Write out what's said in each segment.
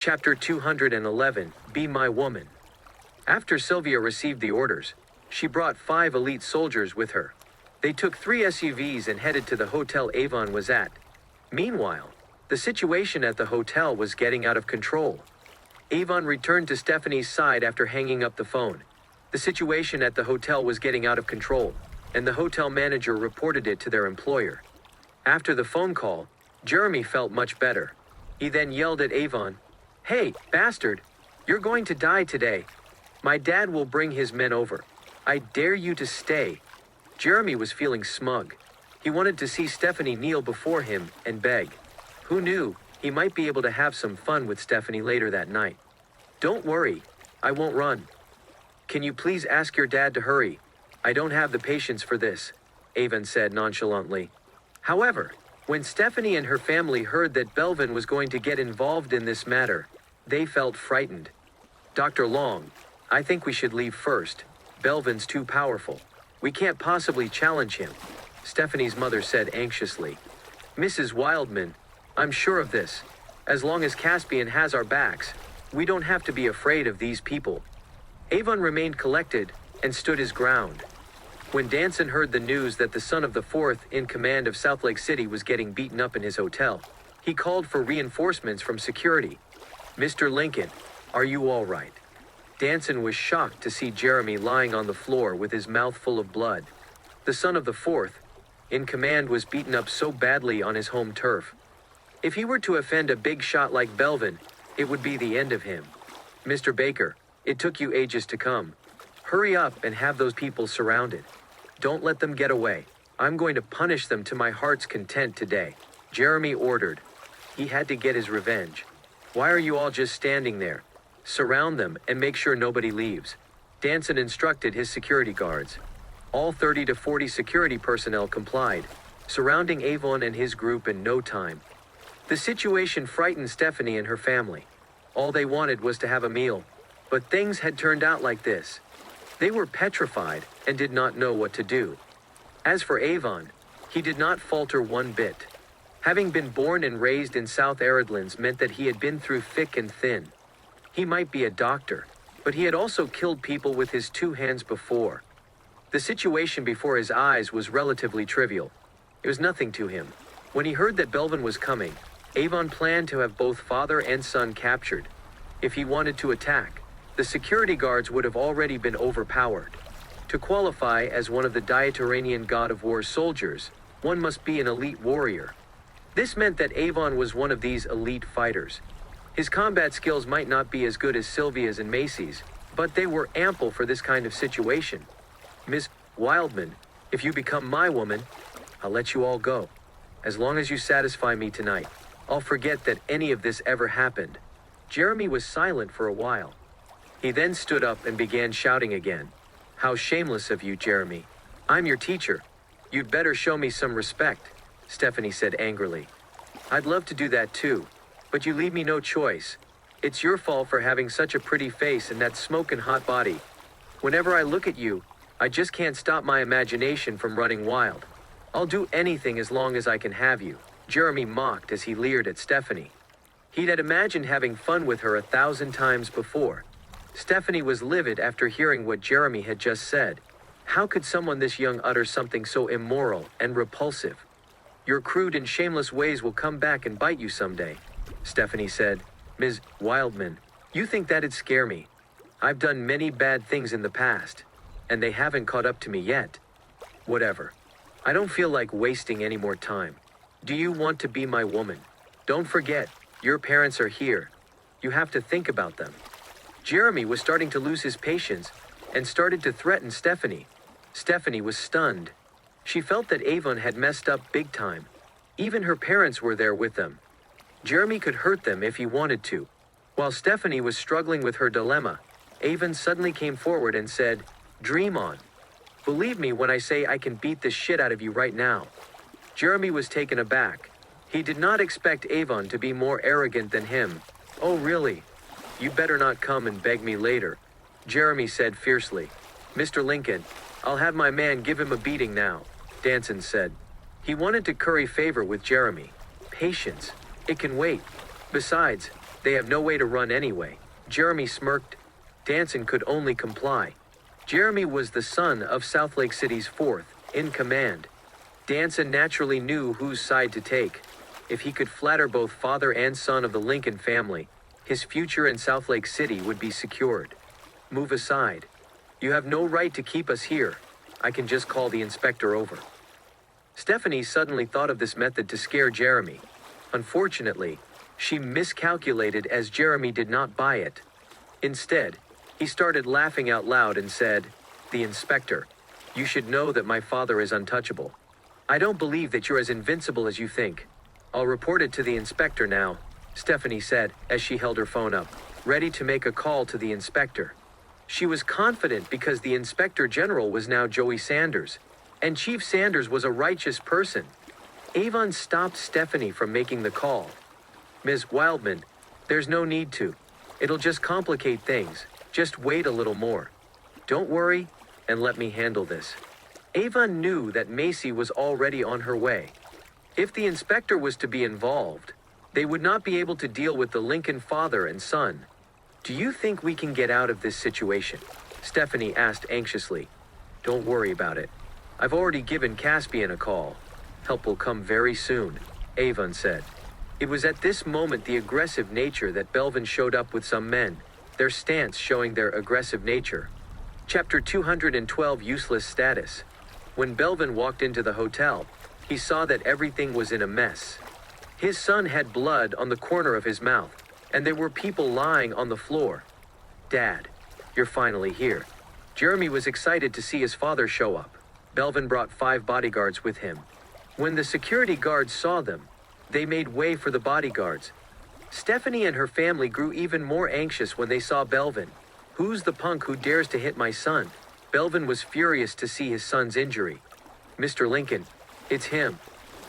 Chapter 211, Be My Woman. After Sylvia received the orders, she brought 5 elite soldiers with her. They took 3 SUVs and headed to the hotel Avon was at. Meanwhile, the situation at the hotel was getting out of control. Avon returned to Stephanie's side after hanging up the phone. The situation at the hotel was getting out of control, and the hotel manager reported it to their employer. After the phone call, Jeremy felt much better. He then yelled at Avon, "Hey, bastard! You're going to die today. My dad will bring his men over. I dare you to stay." Jeremy was feeling smug. He wanted to see Stephanie kneel before him and beg. Who knew, he might be able to have some fun with Stephanie later that night. "Don't worry, I won't run. Can you please ask your dad to hurry? I don't have the patience for this," Avon said nonchalantly. However, when Stephanie and her family heard that Belvin was going to get involved in this matter, they felt frightened. "Dr. Long, I think we should leave first. Belvin's too powerful. We can't possibly challenge him," Stephanie's mother said anxiously. "Mrs. Wildman, I'm sure of this. As long as Caspian has our backs, we don't have to be afraid of these people." Avon remained collected and stood his ground. When Danson heard the news that the son of the 4th in command of South Lake City was getting beaten up in his hotel, he called for reinforcements from security. "Mr. Lincoln, are you all right?" Danson was shocked to see Jeremy lying on the floor with his mouth full of blood. The son of the 4th in command was beaten up so badly on his home turf. If he were to offend a big shot like Belvin, it would be the end of him. "Mr. Baker, it took you ages to come. Hurry up and have those people surrounded. Don't let them get away. I'm going to punish them to my heart's content today," Jeremy ordered. He had to get his revenge. "Why are you all just standing there? Surround them and make sure nobody leaves," Danson instructed his security guards. All 30 to 40 security personnel complied, surrounding Avon and his group in no time. The situation frightened Stephanie and her family. All they wanted was to have a meal, but things had turned out like this. They were petrified and did not know what to do. As for Avon, he did not falter one bit. Having been born and raised in South Aridlands meant that he had been through thick and thin. He might be a doctor, but he had also killed people with his 2 hands before. The situation before his eyes was relatively trivial. It was nothing to him. When he heard that Belvin was coming, Avon planned to have both father and son captured. If he wanted to attack, the security guards would have already been overpowered. To qualify as one of the Diaturanian God of War soldiers, one must be an elite warrior. This meant that Avon was one of these elite fighters. His combat skills might not be as good as Sylvia's and Macy's, but they were ample for this kind of situation. "Miss Wildman, if you become my woman, I'll let you all go. As long as you satisfy me tonight, I'll forget that any of this ever happened." Jeremy was silent for a while. He then stood up and began shouting again. "How shameless of you, Jeremy. I'm your teacher. You'd better show me some respect," Stephanie said angrily. "I'd love to do that too, but you leave me no choice. It's your fault for having such a pretty face and that smoking hot body. Whenever I look at you, I just can't stop my imagination from running wild. I'll do anything as long as I can have you," Jeremy mocked as he leered at Stephanie. He'd had imagined having fun with her 1,000 times before. Stephanie was livid after hearing what Jeremy had just said. How could someone this young utter something so immoral and repulsive? "Your crude and shameless ways will come back and bite you someday," Stephanie said. "Ms. Wildman, you think that'd scare me? I've done many bad things in the past, and they haven't caught up to me yet." "Whatever. I don't feel like wasting any more time. Do you want to be my woman? Don't forget, your parents are here. You have to think about them." Jeremy was starting to lose his patience and started to threaten Stephanie. Stephanie was stunned. She felt that Avon had messed up big time. Even her parents were there with them. Jeremy could hurt them if he wanted to. While Stephanie was struggling with her dilemma, Avon suddenly came forward and said, "Dream on. Believe me when I say I can beat the shit out of you right now." Jeremy was taken aback. He did not expect Avon to be more arrogant than him. "Oh really? You better not come and beg me later," Jeremy said fiercely. "Mr. Lincoln, I'll have my man give him a beating now," Danson said. He wanted to curry favor with Jeremy. Patience. It can wait. Besides, They have no way to run anyway. Jeremy smirked. Danson could only comply. Jeremy was the son of South Lake City's fourth in command. Danson naturally knew whose side to take. If he could flatter both father and son of the Lincoln family, his future in South Lake City would be secured. Move aside. You have no right to keep us here. I can just call the inspector over. Stephanie suddenly thought of this method to scare Jeremy. Unfortunately, she miscalculated as Jeremy did not buy it. Instead, he started laughing out loud and said, "The inspector, you should know that my father is untouchable. I don't believe that you're as invincible as you think. I'll report it to the inspector now," Stephanie said as she held her phone up, ready to make a call to the inspector. She was confident because the inspector general was now Joey Sanders, and Chief Sanders was a righteous person. Avon stopped Stephanie from making the call. "Ms. Wildman, there's no need to. It'll just complicate things. Just wait a little more. Don't worry, and let me handle this." Avon knew that Macy was already on her way. If the inspector was to be involved, they would not be able to deal with the Lincoln father and son. "Do you think we can get out of this situation?" Stephanie asked anxiously. "Don't worry about it. I've already given Caspian a call. Help will come very soon," Avon said. It was at this moment the aggressive nature that Belvin showed up with some men, their stance showing their aggressive nature. Chapter 212 Useless Status. When Belvin walked into the hotel, he saw that everything was in a mess. His son had blood on the corner of his mouth, and there were people lying on the floor. "Dad, you're finally here." Jeremy was excited to see his father show up. Belvin brought 5 bodyguards with him. When the security guards saw them, they made way for the bodyguards. Stephanie and her family grew even more anxious when they saw Belvin. "Who's the punk who dares to hit my son?" Belvin was furious to see his son's injury. "Mr. Lincoln, it's him.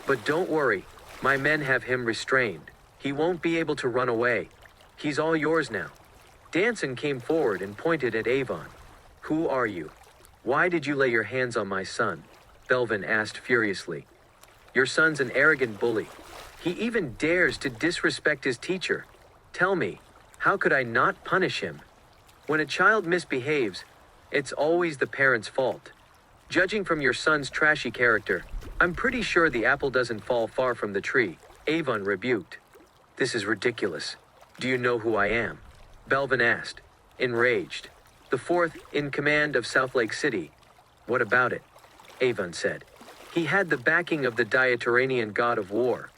But don't worry, my men have him restrained. He won't be able to run away. He's all yours now." Danson came forward and pointed at Avon. "Who are you? Why did you lay your hands on my son?" Belvin asked furiously. "Your son's an arrogant bully. He even dares to disrespect his teacher. Tell me, how could I not punish him? When a child misbehaves, it's always the parent's fault. Judging from your son's trashy character, I'm pretty sure the apple doesn't fall far from the tree," Avon rebuked. "This is ridiculous. Do you know who I am?" Belvin asked, enraged. "The fourth in command of South Lake City." "What about it?" Avon said. He had the backing of the Mediterranean god of war.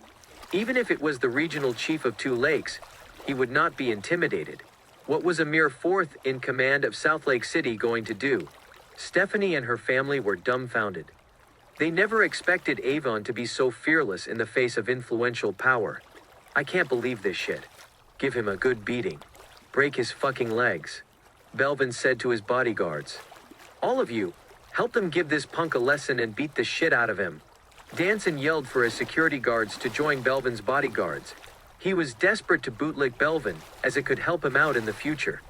Even if it was the regional chief of 2 lakes, he would not be intimidated. What was a mere fourth in command of South Lake City going to do? Stephanie and her family were dumbfounded. They never expected Avon to be so fearless in the face of influential power. "I can't believe this shit. Give him a good beating. Break his fucking legs," Belvin said to his bodyguards. "All of you, help them give this punk a lesson and beat the shit out of him." Danson yelled for his security guards to join Belvin's bodyguards. He was desperate to bootlick Belvin, as it could help him out in the future.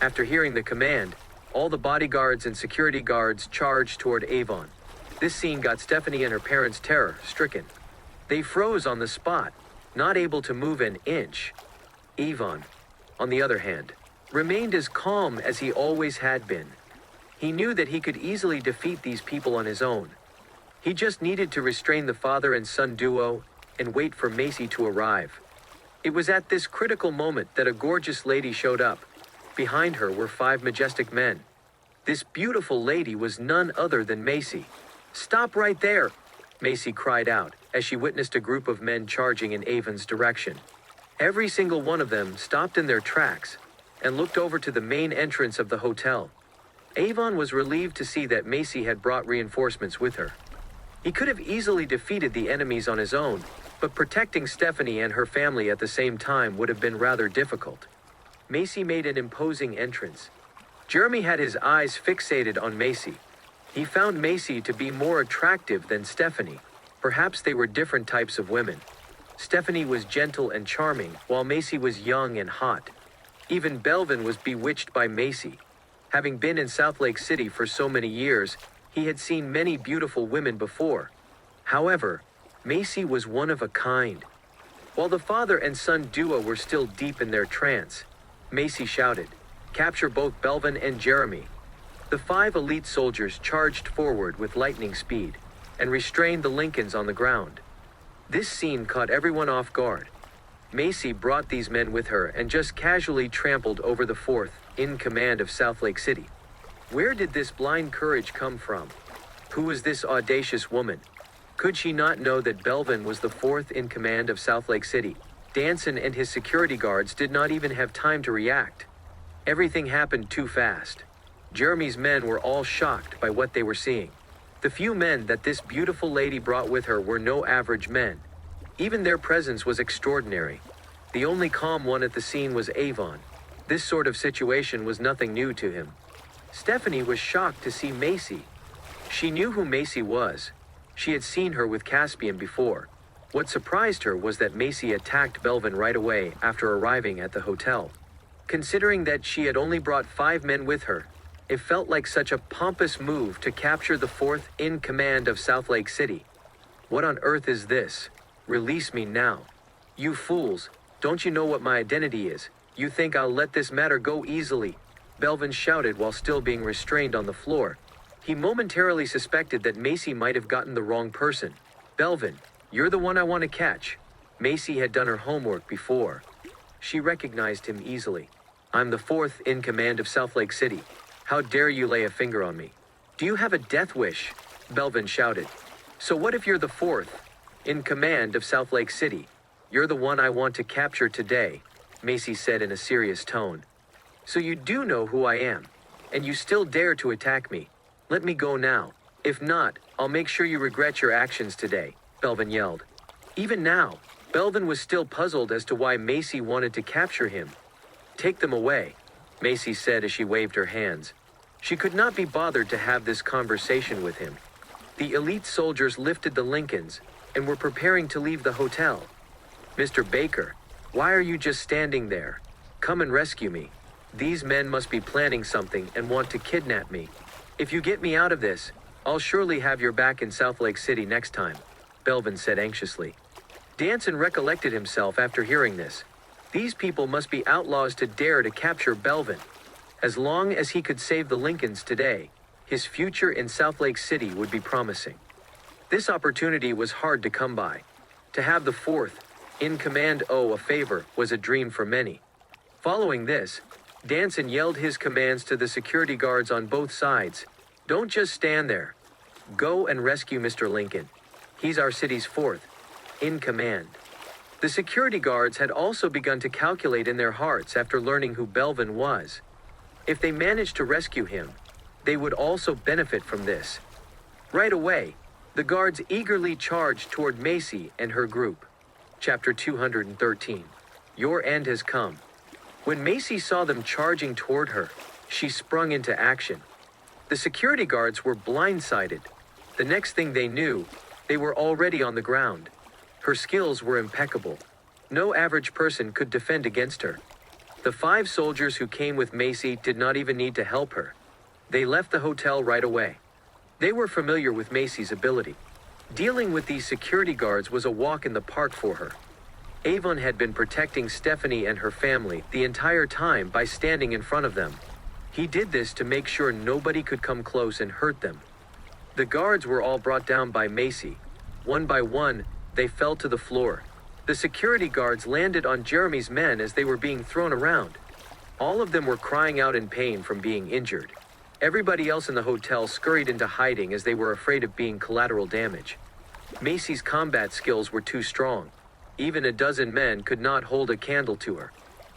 After hearing the command, all the bodyguards and security guards charged toward Avon. This scene got Stephanie and her parents terror-stricken. They froze on the spot, not able to move an inch. Avon, on the other hand, remained as calm as he always had been. He knew that he could easily defeat these people on his own. He just needed to restrain the father and son duo and wait for Macy to arrive. It was at this critical moment that a gorgeous lady showed up. Behind her were 5 majestic men. This beautiful lady was none other than Macy. "Stop right there!" Macy cried out as she witnessed a group of men charging in Avon's direction. Every single one of them stopped in their tracks and looked over to the main entrance of the hotel. Avon was relieved to see that Macy had brought reinforcements with her. He could have easily defeated the enemies on his own, but protecting Stephanie and her family at the same time would have been rather difficult. Macy made an imposing entrance. Jeremy had his eyes fixated on Macy. He found Macy to be more attractive than Stephanie. Perhaps they were different types of women. Stephanie was gentle and charming, while Macy was young and hot. Even Belvin was bewitched by Macy. Having been in South Lake City for so many years, he had seen many beautiful women before. However, Macy was one of a kind. While the father and son duo were still deep in their trance, Macy shouted, "Capture both Belvin and Jeremy." The 5 elite soldiers charged forward with lightning speed and restrained the Lincolns on the ground. This scene caught everyone off guard. Macy brought these men with her and just casually trampled over the 4th in command of South Lake City. Where did this blind courage come from? Who was this audacious woman? Could she not know that Belvin was the 4th in command of South Lake City? Danson and his security guards did not even have time to react. Everything happened too fast. Jeremy's men were all shocked by what they were seeing. The few men that this beautiful lady brought with her were no average men. Even their presence was extraordinary. The only calm one at the scene was Avon. This sort of situation was nothing new to him. Stephanie was shocked to see Macy. She knew who Macy was. She had seen her with Caspian before. What surprised her was that Macy attacked Belvin right away after arriving at the hotel. Considering that she had only brought 5 men with her, it felt like such a pompous move to capture the 4th in command of South Lake City. What on earth is this? Release me now. You fools, don't you know what my identity is? You think I'll let this matter go easily? Belvin shouted while still being restrained on the floor. He momentarily suspected that Macy might have gotten the wrong person. Belvin, you're the one I want to catch. Macy had done her homework before. She recognized him easily. I'm the 4th in command of South Lake City. How dare you lay a finger on me? Do you have a death wish? Belvin shouted. So what if you're the 4th in command of South Lake City? You're the one I want to capture today, Macy said in a serious tone. So you do know who I am, and you still dare to attack me. Let me go now. If not, I'll make sure you regret your actions today, Belvin yelled. Even now, Belvin was still puzzled as to why Macy wanted to capture him. Take them away, Macy said as she waved her hands. She could not be bothered to have this conversation with him. The elite soldiers lifted the Lincolns and were preparing to leave the hotel. Mr. Baker, why are you just standing there? Come and rescue me. These men must be planning something and want to kidnap me. If you get me out of this, I'll surely have your back in South Lake City next time, Belvin said anxiously. Danson recollected himself after hearing this. These people must be outlaws to dare to capture Belvin. As long as he could save the Lincolns today, his future in South Lake City would be promising. This opportunity was hard to come by. To have the 4th in command owe a favor was a dream for many. Following this, Danson yelled his commands to the security guards on both sides. Don't just stand there. Go and rescue Mr. Lincoln. He's our city's 4th in command. The security guards had also begun to calculate in their hearts after learning who Belvin was. If they managed to rescue him, they would also benefit from this. Right away, the guards eagerly charged toward Macy and her group. Chapter 213. Your end has come. When Macy saw them charging toward her, she sprung into action. The security guards were blindsided. The next thing they knew, they were already on the ground. Her skills were impeccable. No average person could defend against her. The 5 soldiers who came with Macy did not even need to help her. They left the hotel right away. They were familiar with Macy's ability. Dealing with these security guards was a walk in the park for her. Avon had been protecting Stephanie and her family the entire time by standing in front of them. He did this to make sure nobody could come close and hurt them. The guards were all brought down by Macy. One by one, they fell to the floor. The security guards landed on Jeremy's men as they were being thrown around. All of them were crying out in pain from being injured. Everybody else in the hotel scurried into hiding as they were afraid of being collateral damage. Macy's combat skills were too strong. Even a dozen men could not hold a candle to her.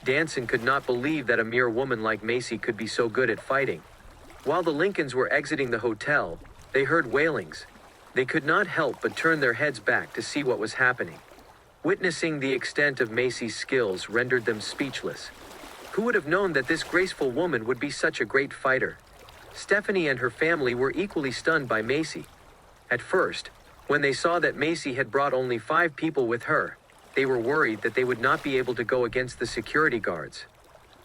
Danson could not believe that a mere woman like Macy could be so good at fighting. While the Lincolns were exiting the hotel, they heard wailings. They could not help but turn their heads back to see what was happening. Witnessing the extent of Macy's skills rendered them speechless. Who would have known that this graceful woman would be such a great fighter? Stephanie and her family were equally stunned by Macy. At first, when they saw that Macy had brought only 5 people with her, they were worried that they would not be able to go against the security guards.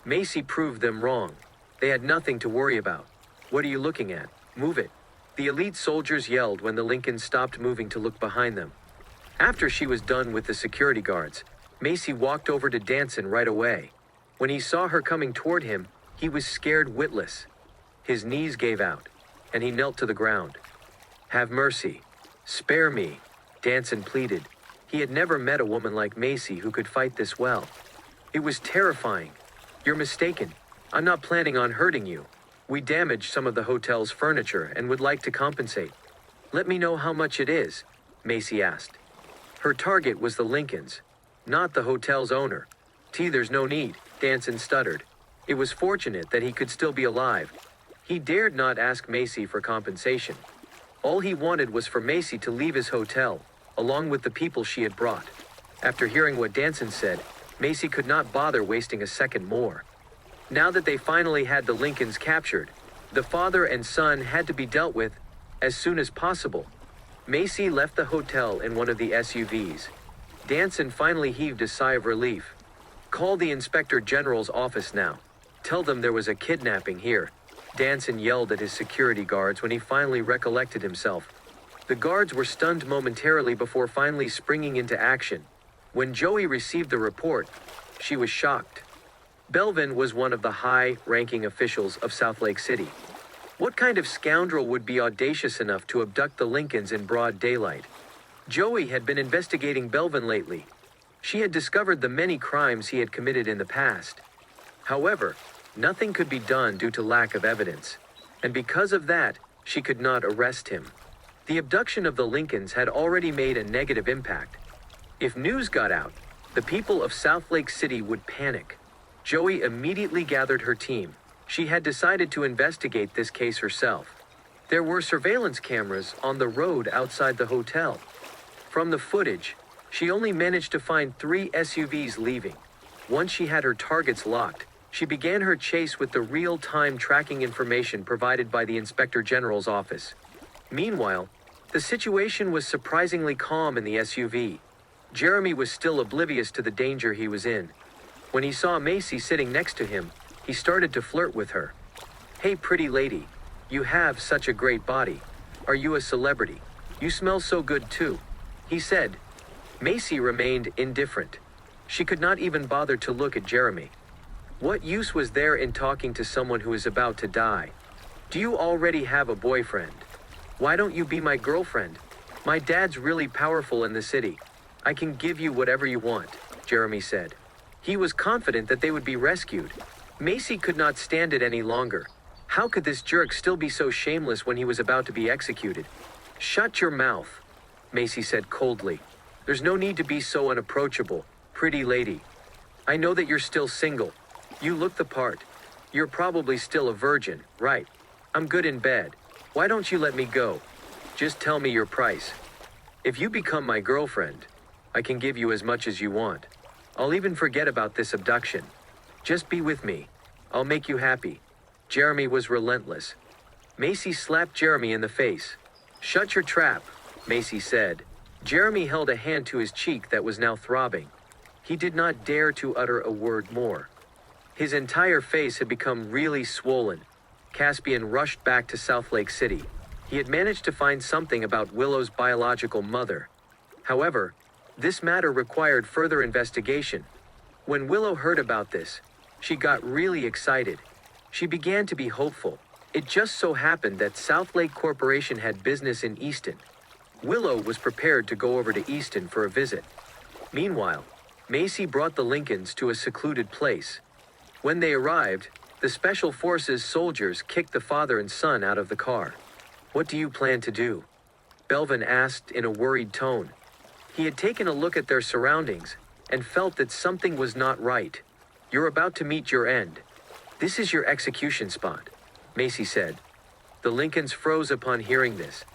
Macy proved them wrong. They had nothing to worry about. What are you looking at? Move it. The elite soldiers yelled when the Lincolns stopped moving to look behind them. After she was done with the security guards, Macy walked over to Danson right away. When he saw her coming toward him, he was scared witless. His knees gave out, and he knelt to the ground. "Have mercy. Spare me," Danson pleaded. He had never met a woman like Macy who could fight this well. It was terrifying. "You're mistaken. I'm not planning on hurting you. We damaged some of the hotel's furniture and would like to compensate." "Let me know how much it is," Macy asked. Her target was the Lincolns, not the hotel's owner. "There's no need," Danson stuttered. It was fortunate that he could still be alive. He dared not ask Macy for compensation. All he wanted was for Macy to leave his hotel, along with the people she had brought. After hearing what Danson said, Macy could not bother wasting a second more. Now that they finally had the Lincolns captured, the father and son had to be dealt with as soon as possible. Macy left the hotel in one of the SUVs. Danson finally heaved a sigh of relief. "Call the Inspector General's office now. Tell them there was a kidnapping here," Danson yelled at his security guards when he finally recollected himself. The guards were stunned momentarily before finally springing into action. When Joey received the report, she was shocked. Belvin was one of the high-ranking officials of South Lake City. What kind of scoundrel would be audacious enough to abduct the Lincolns in broad daylight? Joey had been investigating Belvin lately. She had discovered the many crimes he had committed in the past. However, nothing could be done due to lack of evidence, and because of that, she could not arrest him. The abduction of the Lincolns had already made a negative impact. If news got out, the people of South Lake City would panic. Joey immediately gathered her team. She had decided to investigate this case herself. There were surveillance cameras on the road outside the hotel. From the footage, she only managed to find 3 SUVs leaving. Once she had her targets locked, she began her chase with the real-time tracking information provided by the Inspector General's office. Meanwhile, the situation was surprisingly calm in the SUV. Jeremy was still oblivious to the danger he was in. When he saw Macy sitting next to him, he started to flirt with her. "Hey, pretty lady, you have such a great body. Are you a celebrity? You smell so good too," he said. Macy remained indifferent. She could not even bother to look at Jeremy. What use was there in talking to someone who is about to die? "Do you already have a boyfriend? Why don't you be my girlfriend? My dad's really powerful in the city. I can give you whatever you want," Jeremy said. He was confident that they would be rescued. Macy could not stand it any longer. How could this jerk still be so shameless when he was about to be executed? "Shut your mouth," Macy said coldly. "There's no need to be so unapproachable, pretty lady. I know that you're still single. You look the part. You're probably still a virgin, right? I'm good in bed. Why don't you let me go? Just tell me your price. If you become my girlfriend, I can give you as much as you want. I'll even forget about this abduction. Just be with me. I'll make you happy." Jeremy was relentless. Macy slapped Jeremy in the face. "Shut your trap," Macy said. Jeremy held a hand to his cheek that was now throbbing. He did not dare to utter a word more. His entire face had become really swollen. Caspian rushed back to South Lake City. He had managed to find something about Willow's biological mother. However, this matter required further investigation. When Willow heard about this, she got really excited. She began to be hopeful. It just so happened that South Lake Corporation had business in Easton. Willow was prepared to go over to Easton for a visit. Meanwhile, Macy brought the Lincolns to a secluded place. When they arrived, the Special Forces soldiers kicked the father and son out of the car. "What do you plan to do?" Belvin asked in a worried tone. He had taken a look at their surroundings and felt that something was not right. "You're about to meet your end. This is your execution spot," Macy said. The Lincolns froze upon hearing this.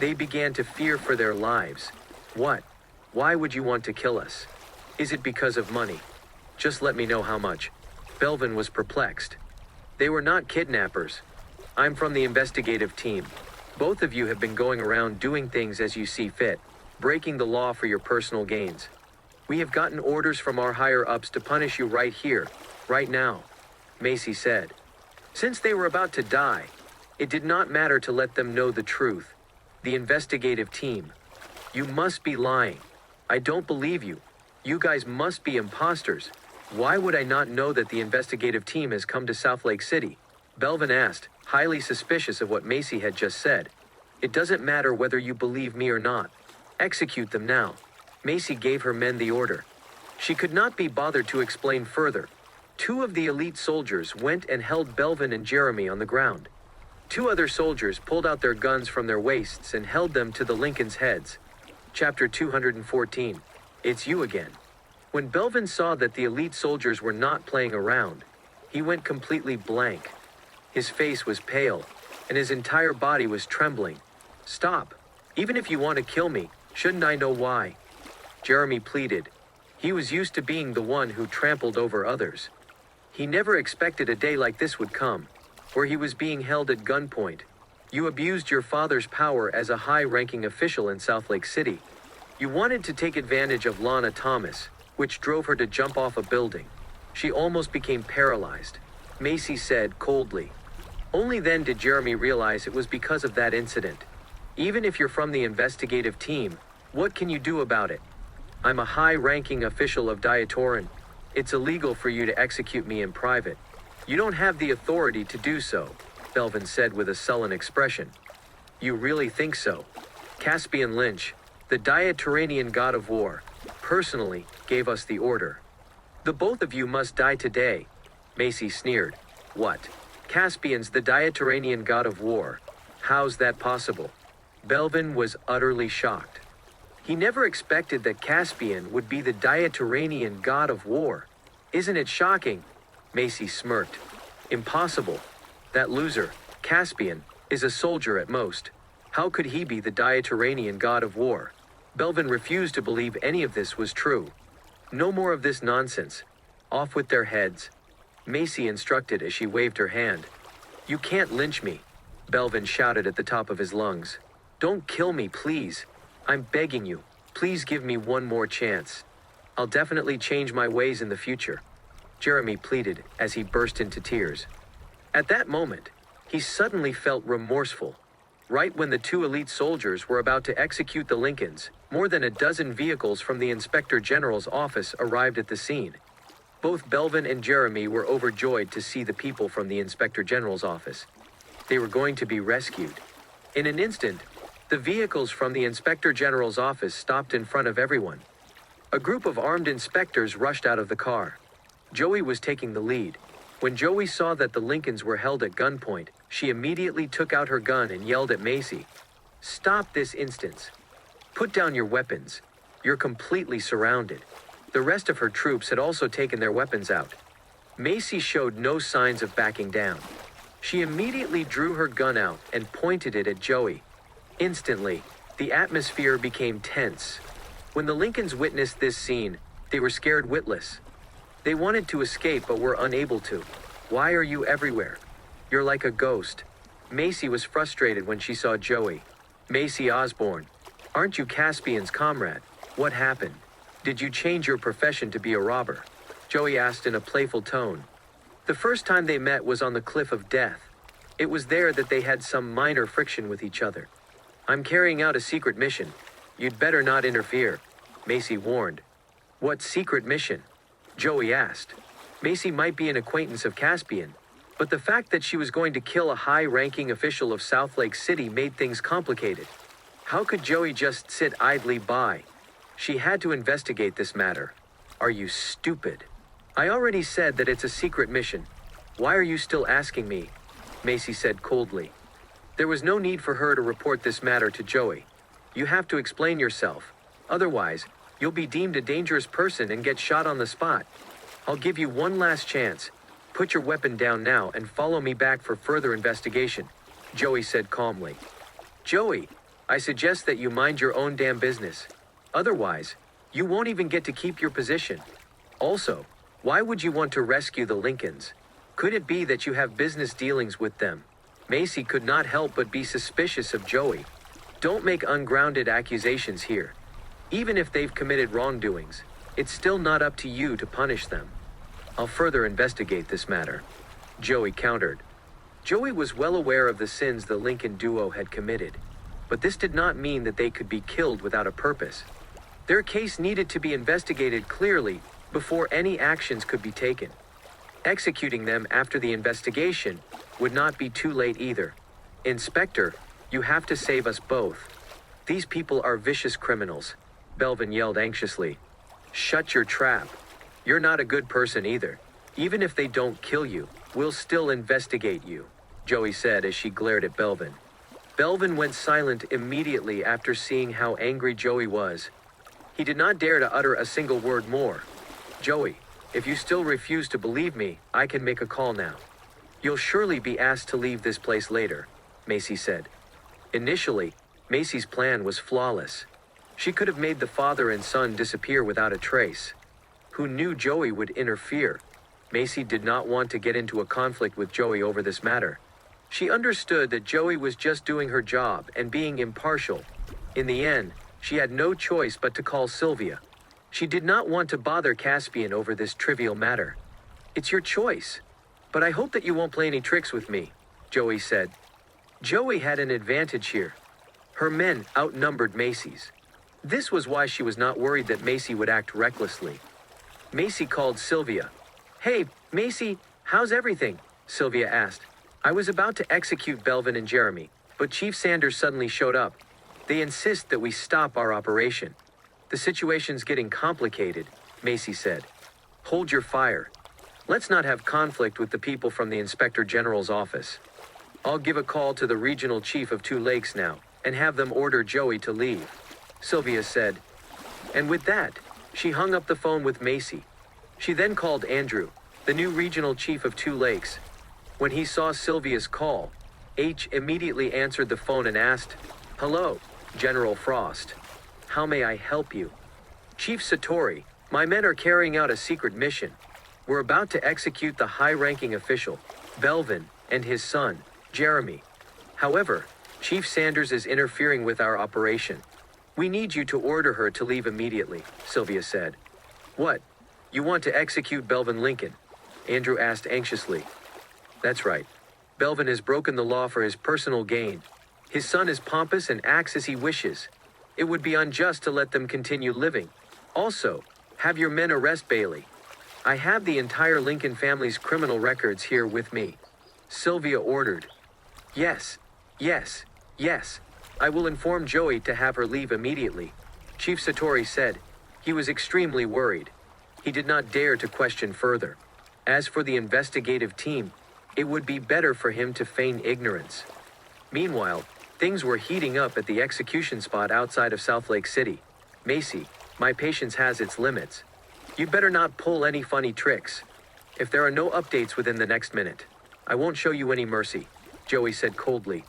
They began to fear for their lives. "What? Why would you want to kill us? Is it because of money? Just let me know how much." Belvin was perplexed. "They were not kidnappers. I'm from the investigative team. Both of you have been going around doing things as you see fit, breaking the law for your personal gains. We have gotten orders from our higher-ups to punish you right here, right now," Macy said. Since they were about to die, it did not matter to let them know the truth. The investigative team. "You must be lying. I don't believe you," You guys must be imposters. Why would I not know that the investigative team has come to South Lake City? Belvin asked, highly suspicious of what Macy had just said. It doesn't matter whether you believe me or not. Execute them now. Macy gave her men the order. She could not be bothered to explain further. Two of the elite soldiers went and held Belvin and Jeremy on the ground. Two other soldiers pulled out their guns from their waists and held them to the Lincolns' heads. Chapter 214. It's you again. When Belvin saw that the elite soldiers were not playing around, he went completely blank. His face was pale, and his entire body was trembling. Stop. Even if you want to kill me, shouldn't I know why? Jeremy pleaded. He was used to being the one who trampled over others. He never expected a day like this would come, where he was being held at gunpoint. You abused your father's power as a high-ranking official in South Lake City. You wanted to take advantage of Lana Thomas, which drove her to jump off a building. She almost became paralyzed. Macy said coldly. Only then did Jeremy realize it was because of that incident. Even if you're from the investigative team, what can you do about it? I'm a high-ranking official of Diatoran. It's illegal for you to execute me in private. You don't have the authority to do so, Belvin said with a sullen expression. You really think so? Caspian Lynch, the Diaturanian god of war, personally gave us the order. The both of you must die today, Macy sneered. What? Caspian's the Diaturanian god of war. How's that possible? Belvin was utterly shocked. He never expected that Caspian would be the Diaturanian god of war. Isn't it shocking? Macy smirked. Impossible. That loser, Caspian, is a soldier at most. How could he be the Diaturanian god of war? Belvin refused to believe any of this was true. No more of this nonsense. Off with their heads. Macy instructed as she waved her hand. You can't lynch me, Belvin shouted at the top of his lungs. Don't kill me, please. I'm begging you. Please give me one more chance. I'll definitely change my ways in the future, Jeremy pleaded as he burst into tears. At that moment, he suddenly felt remorseful. Right when the two elite soldiers were about to execute the Lincolns, more than a dozen vehicles from the Inspector General's office arrived at the scene. Both Belvin and Jeremy were overjoyed to see the people from the Inspector General's office. They were going to be rescued. In an instant, the vehicles from the Inspector General's office stopped in front of everyone. A group of armed inspectors rushed out of the car. Joey was taking the lead. When Joey saw that the Lincolns were held at gunpoint, she immediately took out her gun and yelled at Macy. Stop this instant. Put down your weapons. You're completely surrounded. The rest of her troops had also taken their weapons out. Macy showed no signs of backing down. She immediately drew her gun out and pointed it at Joey. Instantly, the atmosphere became tense. When the Lincolns witnessed this scene, they were scared witless. They wanted to escape but were unable to. Why are you everywhere? You're like a ghost. Macy was frustrated when she saw Joey. Macy Osborne, aren't you Caspian's comrade? What happened? Did you change your profession to be a robber? Joey asked in a playful tone. The first time they met was on the Cliff of Death. It was there that they had some minor friction with each other. I'm carrying out a secret mission. You'd better not interfere, Macy warned. What secret mission? Joey asked. Macy might be an acquaintance of Caspian, but the fact that she was going to kill a high-ranking official of South Lake City made things complicated. How could Joey just sit idly by? She had to investigate this matter. Are you stupid? I already said that it's a secret mission. Why are you still asking me? Macy said coldly. There was no need for her to report this matter to Joey. You have to explain yourself. Otherwise, you'll be deemed a dangerous person and get shot on the spot. I'll give you one last chance. Put your weapon down now and follow me back for further investigation, Joey said calmly. Joey, I suggest that you mind your own damn business. Otherwise, you won't even get to keep your position. Also, why would you want to rescue the Lincolns? Could it be that you have business dealings with them? Macy could not help but be suspicious of Joey. Don't make ungrounded accusations here. Even if they've committed wrongdoings, it's still not up to you to punish them. I'll further investigate this matter, Joey countered. Joey was well aware of the sins the Lincoln duo had committed, but this did not mean that they could be killed without a purpose. Their case needed to be investigated clearly before any actions could be taken. Executing them after the investigation would not be too late either. Inspector, you have to save us both. These people are vicious criminals, Belvin yelled anxiously. Shut your trap. You're not a good person either. Even if they don't kill you, we'll still investigate you, Joey said as she glared at Belvin. Belvin went silent immediately after seeing how angry Joey was. He did not dare to utter a single word more. Joey, if you still refuse to believe me, I can make a call now. You'll surely be asked to leave this place later, Macy said. Initially, Macy's plan was flawless. She could have made the father and son disappear without a trace. Who knew Joey would interfere? Macy did not want to get into a conflict with Joey over this matter. She understood that Joey was just doing her job and being impartial. In the end, she had no choice but to call Sylvia. She did not want to bother Caspian over this trivial matter. It's your choice. But I hope that you won't play any tricks with me, Joey said. Joey had an advantage here. Her men outnumbered Macy's. This was why she was not worried that Macy would act recklessly. Macy called Sylvia. Hey, Macy, how's everything? Sylvia asked. I was about to execute Belvin and Jeremy, but Chief Sanders suddenly showed up. They insist that we stop our operation. The situation's getting complicated, Macy said. Hold your fire. Let's not have conflict with the people from the Inspector General's office. I'll give a call to the regional chief of Two Lakes now, and have them order Joey to leave, Sylvia said. And with that, she hung up the phone with Macy. She then called Andrew, the new regional chief of Two Lakes. When he saw Sylvia's call, H immediately answered the phone and asked, Hello, General Frost. How may I help you? Chief Satori, my men are carrying out a secret mission. We're about to execute the high-ranking official, Belvin, and his son, Jeremy. However, Chief Sanders is interfering with our operation. We need you to order her to leave immediately, Sylvia said. What? You want to execute Belvin Lincoln? Andrew asked anxiously. That's right. Belvin has broken the law for his personal gain. His son is pompous and acts as he wishes. It would be unjust to let them continue living. Also, have your men arrest Bailey. I have the entire Lincoln family's criminal records here with me, Sylvia ordered. Yes, yes, yes. I will inform Joey to have her leave immediately, Chief Satori said. He was extremely worried. He did not dare to question further. As for the investigative team, it would be better for him to feign ignorance. Meanwhile, things were heating up at the execution spot outside of South Lake City. Macy, my patience has its limits. You better not pull any funny tricks. If there are no updates within the next minute, I won't show you any mercy, Joey said coldly.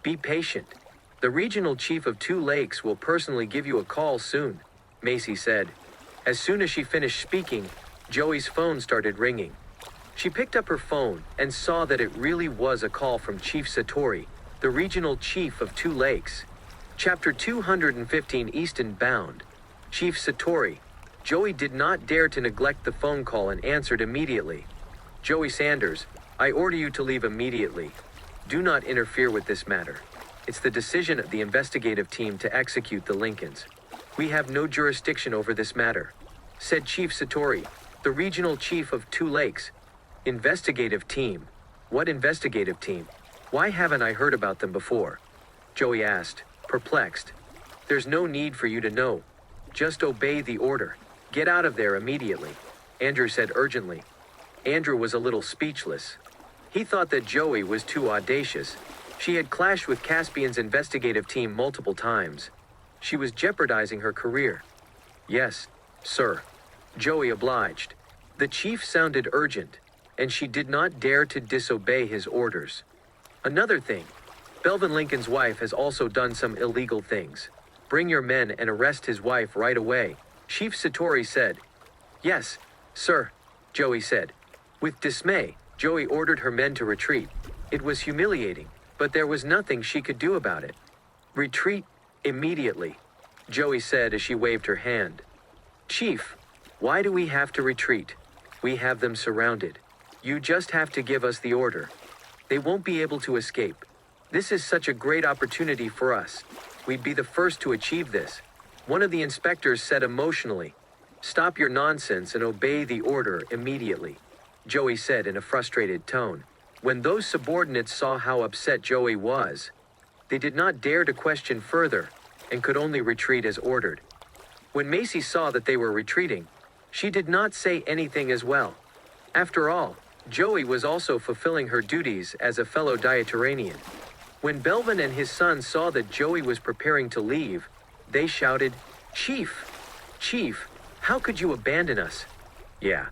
Be patient. The regional chief of Two Lakes will personally give you a call soon, Macy said. As soon as she finished speaking, Joey's phone started ringing. She picked up her phone and saw that it really was a call from Chief Satori, the regional chief of Two Lakes. Chapter 215 Easton Bound. Chief Satori. Joey did not dare to neglect the phone call and answered immediately. Joey Sanders, I order you to leave immediately. Do not interfere with this matter. It's the decision of the investigative team to execute the Lincolns. We have no jurisdiction over this matter, said Chief Satori, the regional chief of Two Lakes. Investigative team? What investigative team? Why haven't I heard about them before? Joey asked, perplexed. There's no need for you to know. Just obey the order. Get out of there immediately, Andrew said urgently. Andrew was a little speechless. He thought that Joey was too audacious. She had clashed with Caspian's investigative team multiple times. She was jeopardizing her career. Yes, sir. Joey obliged. The chief sounded urgent, and she did not dare to disobey his orders. Another thing, Belvin Lincoln's wife has also done some illegal things. Bring your men and arrest his wife right away, Chief Satori said. Yes, sir, Joey said. With dismay, Joey ordered her men to retreat. It was humiliating, but there was nothing she could do about it. Retreat immediately, Joey said as she waved her hand. Chief, why do we have to retreat? We have them surrounded. You just have to give us the order. They won't be able to escape. This is such a great opportunity for us. We'd be the first to achieve this. One of the inspectors said emotionally, "Stop your nonsense and obey the order immediately," Joey said in a frustrated tone. When those subordinates saw how upset Joey was, they did not dare to question further and could only retreat as ordered. When Macy saw that they were retreating, she did not say anything as well. After all, Joey was also fulfilling her duties as a fellow dietitian. When Belvin and his son saw that Joey was preparing to leave, they shouted, "Chief! Chief, how could you abandon us?" "Yeah.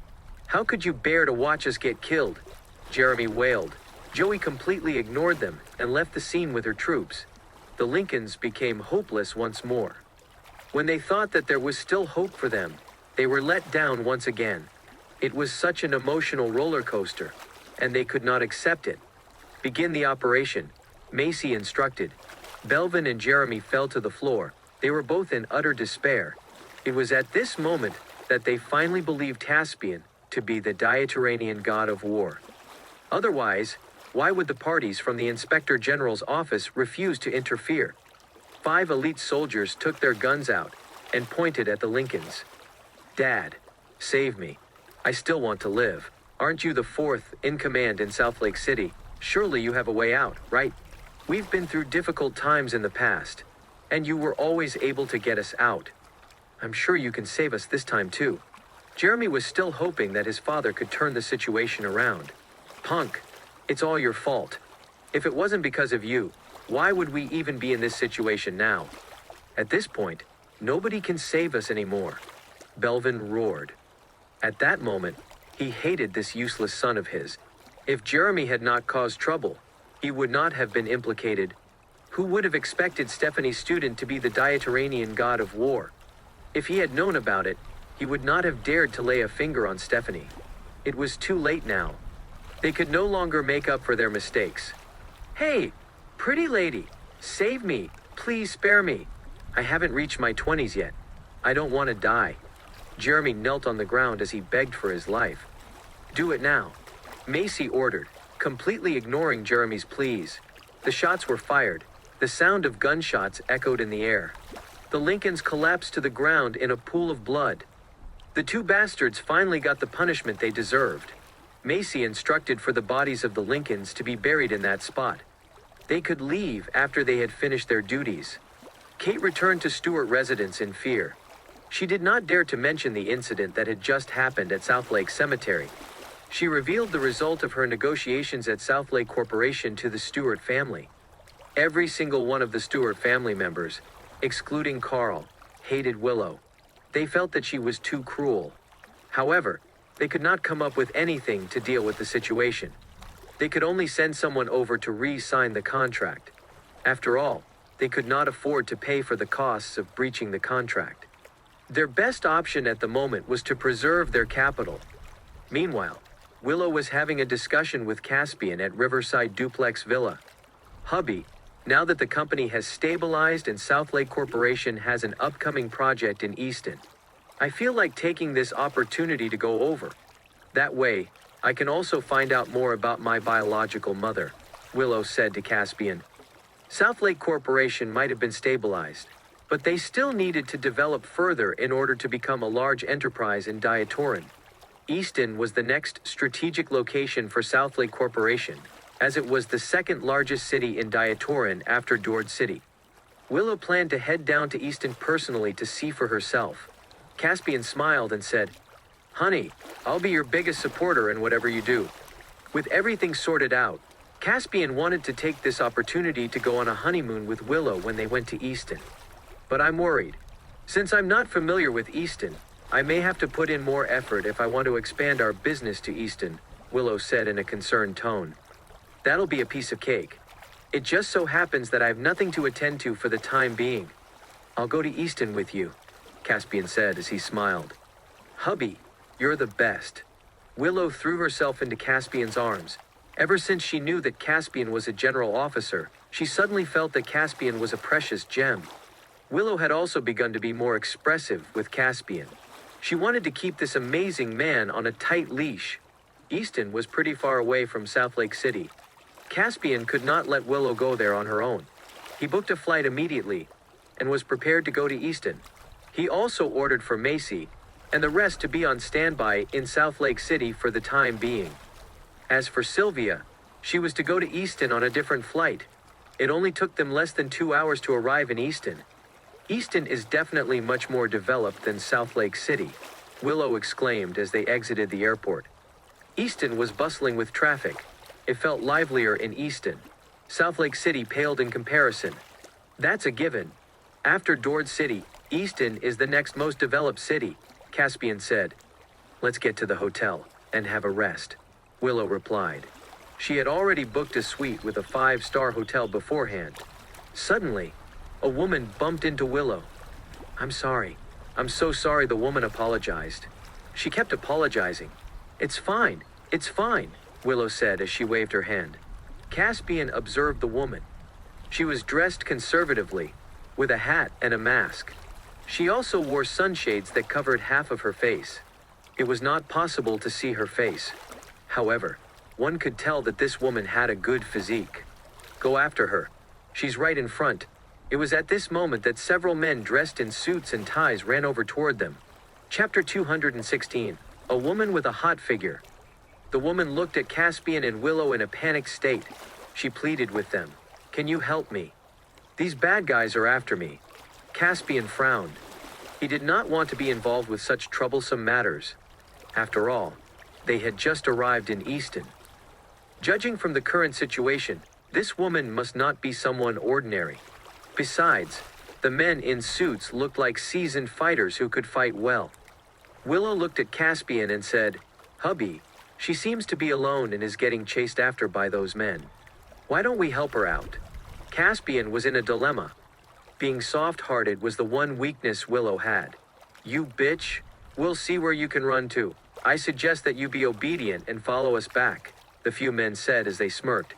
How could you bear to watch us get killed?" Jeremy wailed. Joey completely ignored them and left the scene with her troops. The Lincolns became hopeless once more. When they thought that there was still hope for them, they were let down once again. It was such an emotional roller coaster, and they could not accept it. "Begin the operation," Macy instructed. Belvin and Jeremy fell to the floor. They were both in utter despair. It was at this moment that they finally believed Caspian to be the dietitian god of war. Otherwise, why would the parties from the Inspector General's office refuse to interfere? 5 elite soldiers took their guns out and pointed at the Lincolns. "Dad, save me. I still want to live. Aren't you the 4th in command in South Lake City? Surely you have a way out, right? We've been through difficult times in the past, and you were always able to get us out. I'm sure you can save us this time too." Jeremy was still hoping that his father could turn the situation around. "Punk, it's all your fault. If it wasn't because of you, why would we even be in this situation now? At this point, nobody can save us anymore," Belvin roared. At that moment, he hated this useless son of his. If Jeremy had not caused trouble, he would not have been implicated. Who would have expected Stephanie's student to be the dietitian god of war? If he had known about it, he would not have dared to lay a finger on Stephanie. It was too late now. They could no longer make up for their mistakes. "Hey, pretty lady, save me, please spare me. I haven't reached my 20s yet. I don't want to die." Jeremy knelt on the ground as he begged for his life. "Do it now," Macy ordered, completely ignoring Jeremy's pleas. The shots were fired. The sound of gunshots echoed in the air. The Lincolns collapsed to the ground in a pool of blood. The 2 bastards finally got the punishment they deserved. Macy instructed for the bodies of the Lincolns to be buried in that spot. They could leave after they had finished their duties. Kate returned to Stewart residence in fear. She did not dare to mention the incident that had just happened at South Lake Cemetery. She revealed the result of her negotiations at South Lake Corporation to the Stewart family. Every single one of the Stewart family members, excluding Carl, hated Willow. They felt that she was too cruel. However, they could not come up with anything to deal with the situation. They could only send someone over to re-sign the contract. After all, they could not afford to pay for the costs of breaching the contract. Their best option at the moment was to preserve their capital. Meanwhile, Willow was having a discussion with Caspian at Riverside Duplex Villa. "Hubby, now that the company has stabilized and South Lake Corporation has an upcoming project in Easton, I feel like taking this opportunity to go over. That way, I can also find out more about my biological mother," Willow said to Caspian. South Lake Corporation might have been stabilized, but they still needed to develop further in order to become a large enterprise in Diatorin. Easton was the next strategic location for South Lake Corporation, as it was the 2nd largest city in Diatorin after Dord City. Willow planned to head down to Easton personally to see for herself. Caspian smiled and said, "Honey, I'll be your biggest supporter in whatever you do." With everything sorted out, Caspian wanted to take this opportunity to go on a honeymoon with Willow when they went to Easton. "But I'm worried. Since I'm not familiar with Easton, I may have to put in more effort if I want to expand our business to Easton," Willow said in a concerned tone. "That'll be a piece of cake. It just so happens that I have nothing to attend to for the time being. I'll go to Easton with you," Caspian said as he smiled. "Hubby, you're the best." Willow threw herself into Caspian's arms. Ever since she knew that Caspian was a general officer, she suddenly felt that Caspian was a precious gem. Willow had also begun to be more expressive with Caspian. She wanted to keep this amazing man on a tight leash. Easton was pretty far away from South Lake City. Caspian could not let Willow go there on her own. He booked a flight immediately and was prepared to go to Easton. He also ordered for Macy and the rest to be on standby in South Lake City for the time being. As for Sylvia, she was to go to Easton on a different flight. It only took them less than 2 hours to arrive in Easton. Easton is definitely much more developed than South Lake City, Willow exclaimed as they exited the airport. Easton was bustling with traffic. It felt livelier in Easton. South Lake City paled in comparison. That's a given. After Dord City, Easton is the next most developed city, Caspian said. Let's get to the hotel and have a rest, Willow replied. She had already booked a suite with a 5-star hotel beforehand. Suddenly, a woman bumped into Willow. I'm sorry. I'm so sorry, the woman apologized. She kept apologizing. It's fine, Willow said as she waved her hand. Caspian observed the woman. She was dressed conservatively, with a hat and a mask. She also wore sunshades that covered half of her face. It was not possible to see her face. However, one could tell that this woman had a good physique. Go after her. She's right in front. It was at this moment that several men dressed in suits and ties ran over toward them. Chapter 216, A Woman with a Hot Figure. The woman looked at Caspian and Willow in a panicked state. She pleaded with them. Can you help me? These bad guys are after me. Caspian frowned. He did not want to be involved with such troublesome matters. After all, they had just arrived in Easton. Judging from the current situation, this woman must not be someone ordinary. Besides, the men in suits looked like seasoned fighters who could fight well. Willow looked at Caspian and said, Hubby, she seems to be alone and is getting chased after by those men. Why don't we help her out? Caspian was in a dilemma. Being soft-hearted was the one weakness Willow had. You bitch, we'll see where you can run to. I suggest that you be obedient and follow us back, the few men said as they smirked.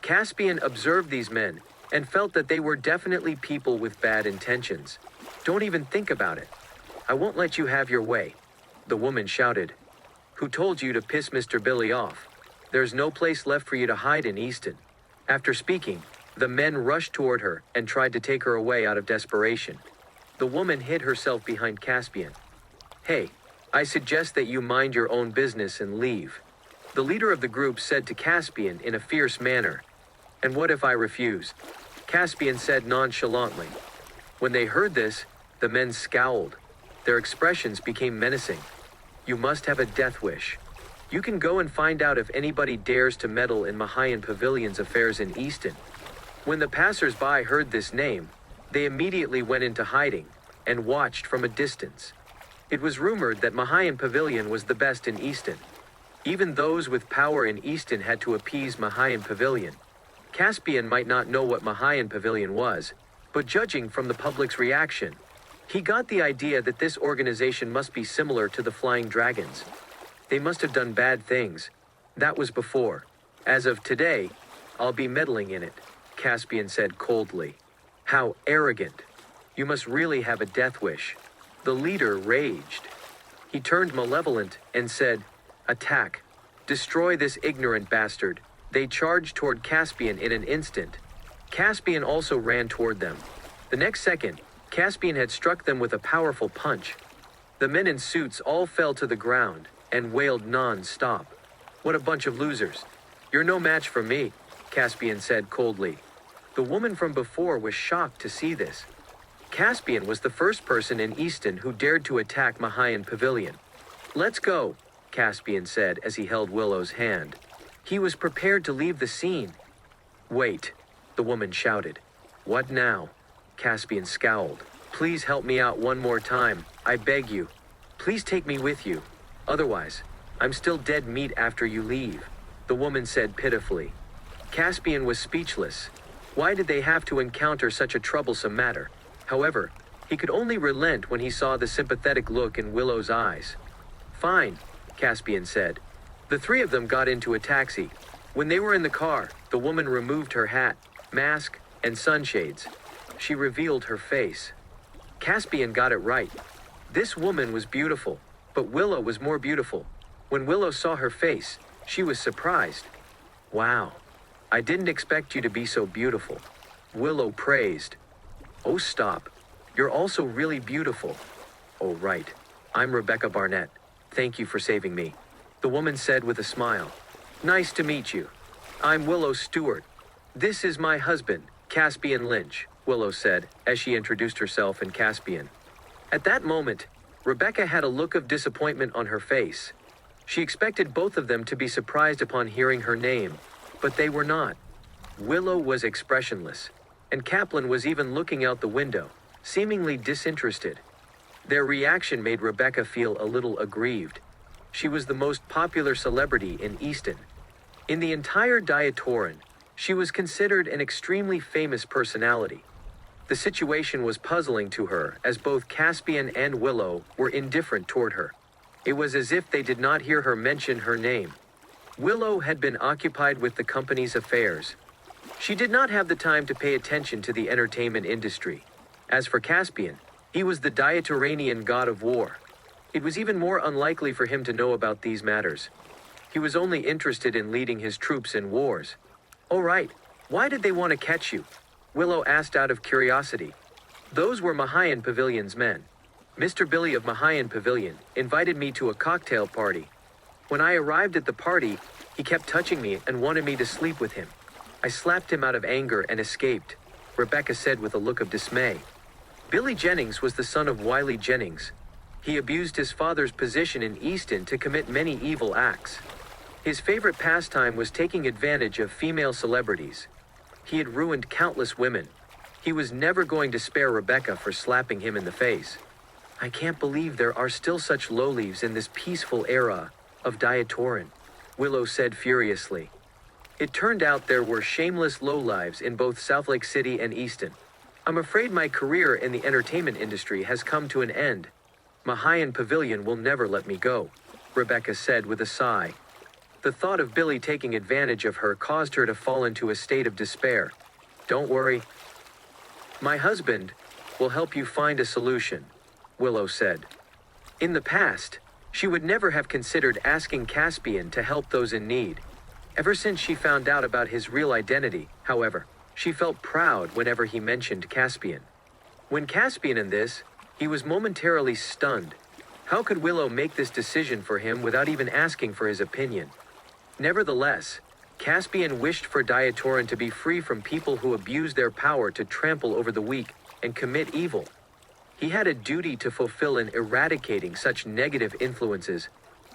Caspian observed these men and felt that they were definitely people with bad intentions. Don't even think about it. I won't let you have your way, the woman shouted. Who told you to piss Mr. Billy off? There's no place left for you to hide in Easton. After speaking, the men rushed toward her and tried to take her away out of desperation. The woman hid herself behind Caspian. Hey, I suggest that you mind your own business and leave, the leader of the group said to Caspian in a fierce manner. And what if I refuse? Caspian said nonchalantly. When they heard this, the men scowled. Their expressions became menacing. You must have a death wish. You can go and find out if anybody dares to meddle in Mahayan Pavilion's affairs in Easton. When the passers-by heard this name, they immediately went into hiding and watched from a distance. It was rumored that Mahayan Pavilion was the best in Easton. Even those with power in Easton had to appease Mahayan Pavilion. Caspian might not know what Mahayan Pavilion was, but judging from the public's reaction, he got the idea that this organization must be similar to the Flying Dragons. They must have done bad things. That was before. As of today, I'll be meddling in it, Caspian said coldly. How arrogant. You must really have a death wish. The leader raged. He turned malevolent and said, Attack. Destroy this ignorant bastard. They charged toward Caspian in an instant. Caspian also ran toward them. The next second, Caspian had struck them with a powerful punch. The men in suits all fell to the ground and wailed non-stop. What a bunch of losers. You're no match for me, Caspian said coldly. The woman from before was shocked to see this. Caspian was the first person in Easton who dared to attack Mahayan Pavilion. Let's go, Caspian said as he held Willow's hand. He was prepared to leave the scene. Wait, the woman shouted. What now? Caspian scowled. Please help me out one more time, I beg you. Please take me with you. Otherwise, I'm still dead meat after you leave, the woman said pitifully. Caspian was speechless. Why did they have to encounter such a troublesome matter? However, he could only relent when he saw the sympathetic look in Willow's eyes. Fine, Caspian said. The three of them got into a taxi. When they were in the car, the woman removed her hat, mask, and sunshades. She revealed her face. Caspian got it right. This woman was beautiful, but Willow was more beautiful. When Willow saw her face, she was surprised. Wow, I didn't expect you to be so beautiful, Willow praised. Oh, stop. You're also really beautiful. Oh, right. I'm Rebecca Barnett. Thank you for saving me, the woman said with a smile. Nice to meet you. I'm Willow Stewart. This is my husband, Caspian Lynch, Willow said, as she introduced herself in Caspian. At that moment, Rebecca had a look of disappointment on her face. She expected both of them to be surprised upon hearing her name, but they were not. Willow was expressionless, and Kaplan was even looking out the window, seemingly disinterested. Their reaction made Rebecca feel a little aggrieved. She was the most popular celebrity in Easton. In the entire Diatoran, she was considered an extremely famous personality. The situation was puzzling to her, as both Caspian and Willow were indifferent toward her. It was as if they did not hear her mention her name. Willow had been occupied with the company's affairs. She did not have the time to pay attention to the entertainment industry. As for Caspian, he was the Diatoranian god of war. It was even more unlikely for him to know about these matters. He was only interested in leading his troops in wars. "Oh right, why did they want to catch you?" Willow asked out of curiosity. "Those were Mahayan Pavilion's men. Mr. Billy of Mahayan Pavilion invited me to a cocktail party. When I arrived at the party, he kept touching me and wanted me to sleep with him. I slapped him out of anger and escaped," Rebecca said with a look of dismay. Billy Jennings was the son of Wiley Jennings. He abused his father's position in Easton to commit many evil acts. His favorite pastime was taking advantage of female celebrities. He had ruined countless women. He was never going to spare Rebecca for slapping him in the face. "I can't believe there are still such lowleaves in this peaceful era of Diatoran," Willow said furiously. It turned out there were shameless lowlives in both Southlake City and Easton. "I'm afraid my career in the entertainment industry has come to an end. Mahayan Pavilion will never let me go," Rebecca said with a sigh. The thought of Billy taking advantage of her caused her to fall into a state of despair. "Don't worry. My husband will help you find a solution," Willow said. In the past, she would never have considered asking Caspian to help those in need. Ever since she found out about his real identity, however, she felt proud whenever he mentioned Caspian. When Caspian in this, he was momentarily stunned. How could Willow make this decision for him without even asking for his opinion? Nevertheless, Caspian wished for Diatoran to be free from people who abuse their power to trample over the weak and commit evil. He had a duty to fulfill in eradicating such negative influences.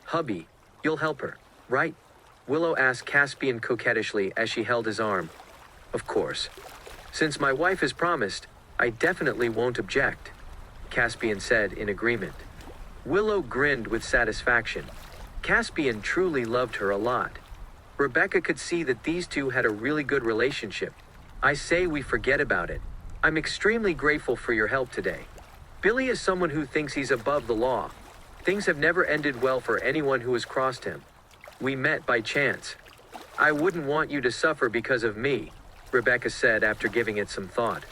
"Hubby, you'll help her, right?" Willow asked Caspian coquettishly as she held his arm. "Of course. Since my wife has promised, I definitely won't object," Caspian said in agreement. Willow grinned with satisfaction. Caspian truly loved her a lot. Rebecca could see that these two had a really good relationship. "I say we forget about it. I'm extremely grateful for your help today. Billy is someone who thinks he's above the law. Things have never ended well for anyone who has crossed him. We met by chance. I wouldn't want you to suffer because of me," Rebecca said after giving it some thought.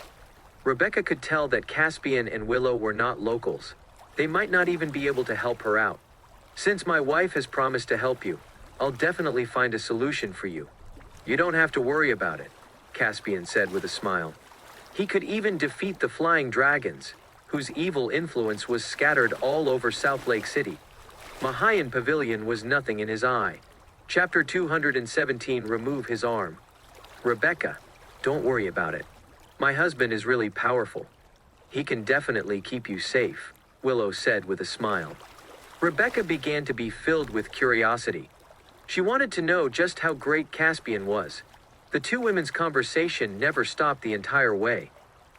Rebecca could tell that Caspian and Willow were not locals. They might not even be able to help her out. "Since my wife has promised to help you, I'll definitely find a solution for you. You don't have to worry about it," Caspian said with a smile. He could even defeat the flying dragons, whose evil influence was scattered all over Southlake City. Mahayan Pavilion was nothing in his eye. Chapter 217 Remove his arm. "Rebecca, don't worry about it. My husband is really powerful. He can definitely keep you safe," Willow said with a smile. Rebecca began to be filled with curiosity. She wanted to know just how great Caspian was. The two women's conversation never stopped the entire way.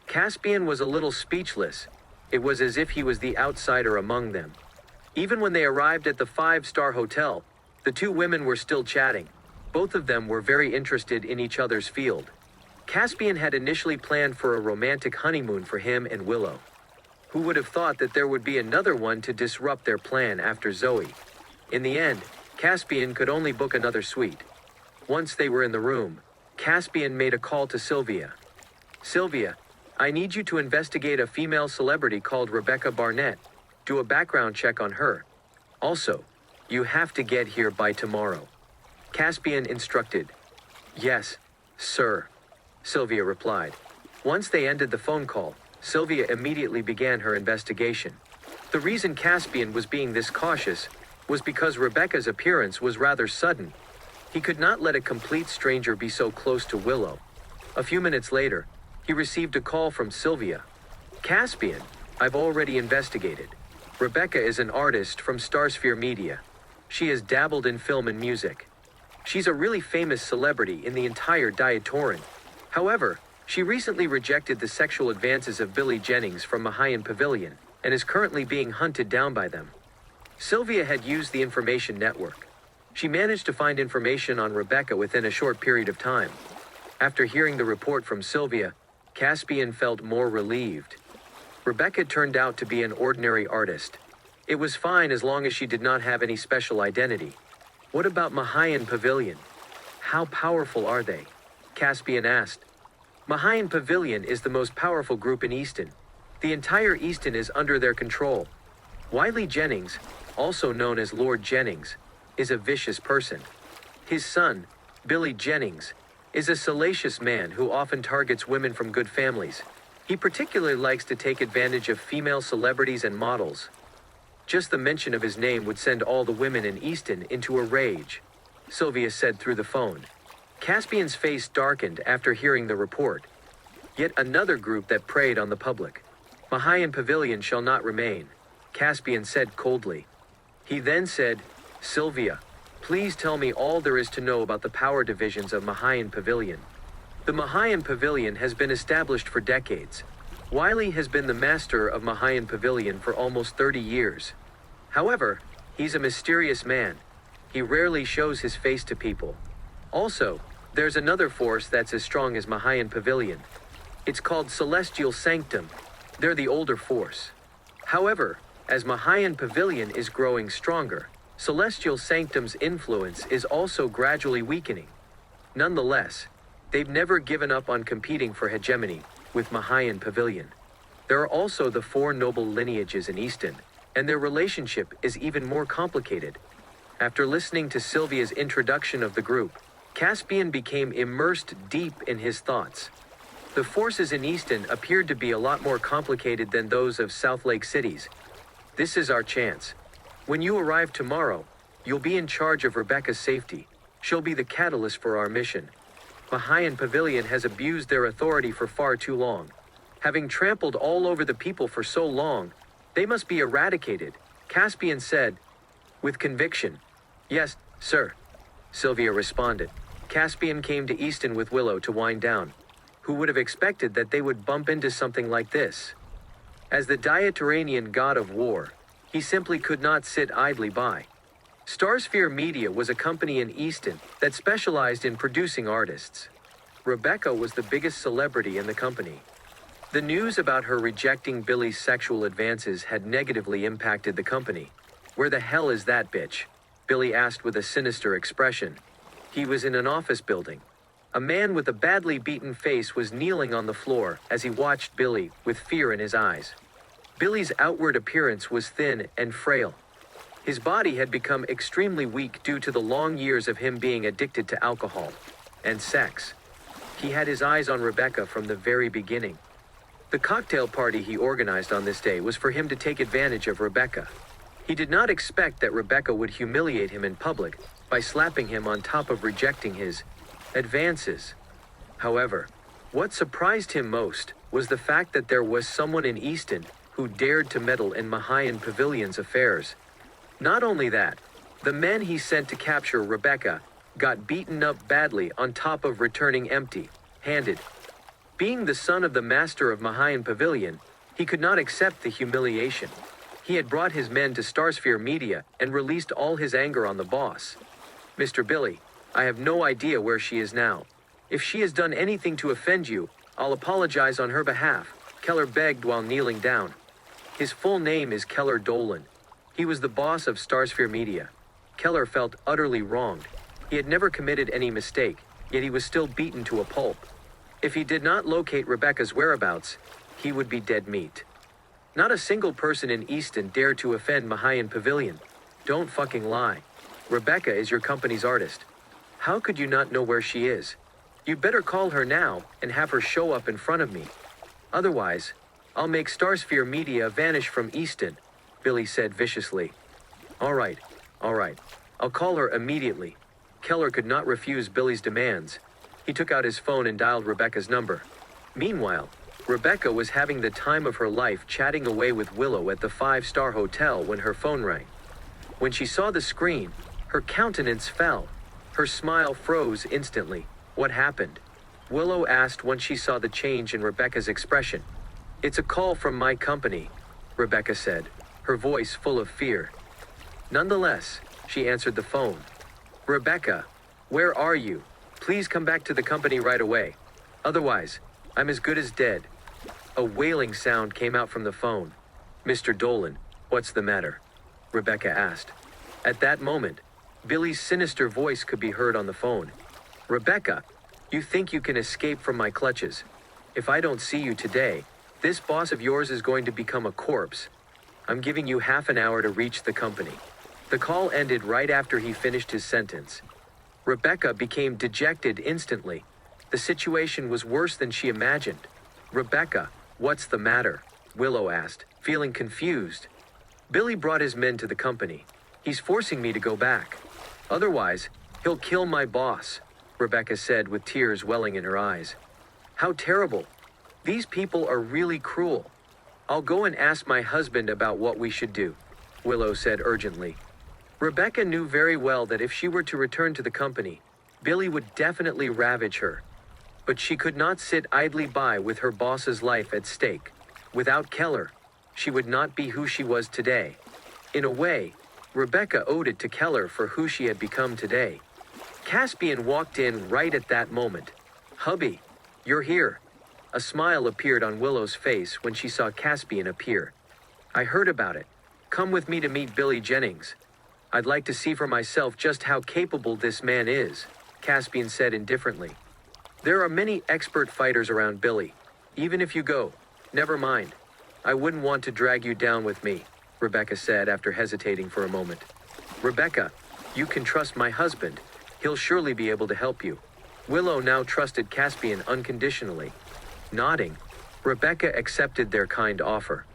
Caspian was a little speechless. It was as if he was the outsider among them. Even when they arrived at the five-star hotel, the two women were still chatting. Both of them were very interested in each other's field. Caspian had initially planned for a romantic honeymoon for him and Willow. Who would have thought that there would be another one to disrupt their plan after Zoe? In the end, Caspian could only book another suite. Once they were in the room, Caspian made a call to Sylvia. "Sylvia, I need you to investigate a female celebrity called Rebecca Barnett. Do a background check on her. Also, you have to get here by tomorrow," Caspian instructed. "Yes, sir," Sylvia replied. Once they ended the phone call, Sylvia immediately began her investigation. The reason Caspian was being this cautious was because Rebecca's appearance was rather sudden. He could not let a complete stranger be so close to Willow. A few minutes later, he received a call from Sylvia. "Caspian, I've already investigated. Rebecca is an artist from Starsphere Media. She has dabbled in film and music. She's a really famous celebrity in the entire Diatoran. However, she recently rejected the sexual advances of Billy Jennings from Mahayan Pavilion and is currently being hunted down by them." Sylvia had used the information network. She managed to find information on Rebecca within a short period of time. After hearing the report from Sylvia, Caspian felt more relieved. Rebecca turned out to be an ordinary artist. It was fine as long as she did not have any special identity. "What about Mahayan Pavilion? How powerful are they?" Caspian asked. "Mahayan Pavilion is the most powerful group in Easton. The entire Easton is under their control. Wiley Jennings, also known as Lord Jennings, is a vicious person. His son, Billy Jennings, is a salacious man who often targets women from good families. He particularly likes to take advantage of female celebrities and models. Just the mention of his name would send all the women in Easton into a rage," Sylvia said through the phone. Caspian's face darkened after hearing the report. Yet another group that preyed on the public. "Mahayan Pavilion shall not remain," Caspian said coldly. He then said, "Sylvia, please tell me all there is to know about the power divisions of Mahayan Pavilion." The Mahayan Pavilion has been established for decades. Wiley has been the master of Mahayan Pavilion for almost 30 years. However, he's a mysterious man. He rarely shows his face to people. Also, there's another force that's as strong as Mahayan Pavilion. It's called Celestial Sanctum. They're the older force. However, as Mahayan Pavilion is growing stronger, Celestial Sanctum's influence is also gradually weakening. Nonetheless, they've never given up on competing for hegemony with Mahayan Pavilion. There are also the 4 noble lineages in Easton, and their relationship is even more complicated. After listening to Sylvia's introduction of the group, Caspian became immersed deep in his thoughts. The forces in Easton appeared to be a lot more complicated than those of South Lake cities. "This is our chance. When you arrive tomorrow, you'll be in charge of Rebecca's safety. She'll be the catalyst for our mission. Mahayan Pavilion has abused their authority for far too long. Having trampled all over the people for so long, they must be eradicated," Caspian said, with conviction. "Yes, sir," Sylvia responded. Caspian came to Easton with Willow to wind down. Who would have expected that they would bump into something like this? As the Diateranian god of war, he simply could not sit idly by. Starsphere Media was a company in Easton that specialized in producing artists. Rebecca was the biggest celebrity in the company. The news about her rejecting Billy's sexual advances had negatively impacted the company. "Where the hell is that bitch?" Billy asked with a sinister expression. He was in an office building. A man with a badly beaten face was kneeling on the floor as he watched Billy with fear in his eyes. Billy's outward appearance was thin and frail. His body had become extremely weak due to the long years of him being addicted to alcohol and sex. He had his eyes on Rebecca from the very beginning. The cocktail party he organized on this day was for him to take advantage of Rebecca. He did not expect that Rebecca would humiliate him in public by slapping him on top of rejecting his advances. However, what surprised him most was the fact that there was someone in Easton who dared to meddle in Mahayan Pavilion's affairs. Not only that, the men he sent to capture Rebecca got beaten up badly on top of returning empty-handed. Being the son of the master of Mahayan Pavilion, he could not accept the humiliation. He had brought his men to Starsphere Media and released all his anger on the boss. "Mr. Billy, I have no idea where she is now. If she has done anything to offend you, I'll apologize on her behalf," Keller begged while kneeling down. His full name is Keller Dolan. He was the boss of Starsphere Media. Keller felt utterly wronged. He had never committed any mistake, yet he was still beaten to a pulp. If he did not locate Rebecca's whereabouts, he would be dead meat. Not a single person in Easton dared to offend Mahayan Pavilion. Don't fucking lie. Rebecca is your company's artist. How could you not know where she is? You better call her now and have her show up in front of me. Otherwise, I'll make Starsphere Media vanish from Easton, Billy said viciously. All right. I'll call her immediately. Keller could not refuse Billy's demands. He took out his phone and dialed Rebecca's number. Meanwhile, Rebecca was having the time of her life chatting away with Willow at the 5-star hotel when her phone rang. When she saw the screen, her countenance fell. Her smile froze instantly. What happened? Willow asked when she saw the change in Rebecca's expression. It's a call from my company, Rebecca said, her voice full of fear. Nonetheless, she answered the phone. Rebecca, where are you? Please come back to the company right away. Otherwise, I'm as good as dead. A wailing sound came out from the phone. Mr. Dolan, what's the matter? Rebecca asked. At that moment, Billy's sinister voice could be heard on the phone. Rebecca, you think you can escape from my clutches. If I don't see you today, this boss of yours is going to become a corpse. I'm giving you half an hour to reach the company. The call ended right after he finished his sentence. Rebecca became dejected instantly. The situation was worse than she imagined. Rebecca, what's the matter? Willow asked, feeling confused. Billy brought his men to the company. He's forcing me to go back. Otherwise, he'll kill my boss, Rebecca said with tears welling in her eyes. How terrible. These people are really cruel. I'll go and ask my husband about what we should do, Willow said urgently. Rebecca knew very well that if she were to return to the company, Billy would definitely ravage her. But she could not sit idly by with her boss's life at stake. Without Keller, she would not be who she was today. In a way, Rebecca owed it to Keller for who she had become today. Caspian walked in right at that moment. Hubby, you're here. A smile appeared on Willow's face when she saw Caspian appear. I heard about it. Come with me to meet Billy Jennings. I'd like to see for myself just how capable this man is, Caspian said indifferently. There are many expert fighters around Billy. Even if you go, never mind. I wouldn't want to drag you down with me, Rebecca said after hesitating for a moment. Rebecca, you can trust my husband. He'll surely be able to help you. Willow now trusted Caspian unconditionally. Nodding, Rebecca accepted their kind offer.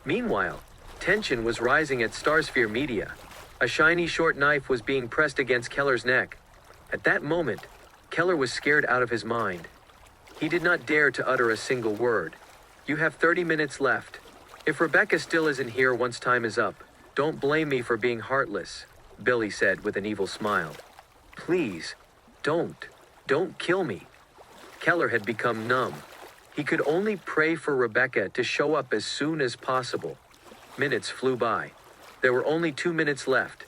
Meanwhile, tension was rising at Starsphere Media. A shiny short knife was being pressed against Keller's neck. At that moment, Keller was scared out of his mind. He did not dare to utter a single word. You have 30 minutes left. If Rebecca still isn't here once time is up, don't blame me for being heartless, Billy said with an evil smile. Please, don't kill me. Keller had become numb. He could only pray for Rebecca to show up as soon as possible. Minutes flew by. There were only 2 minutes left.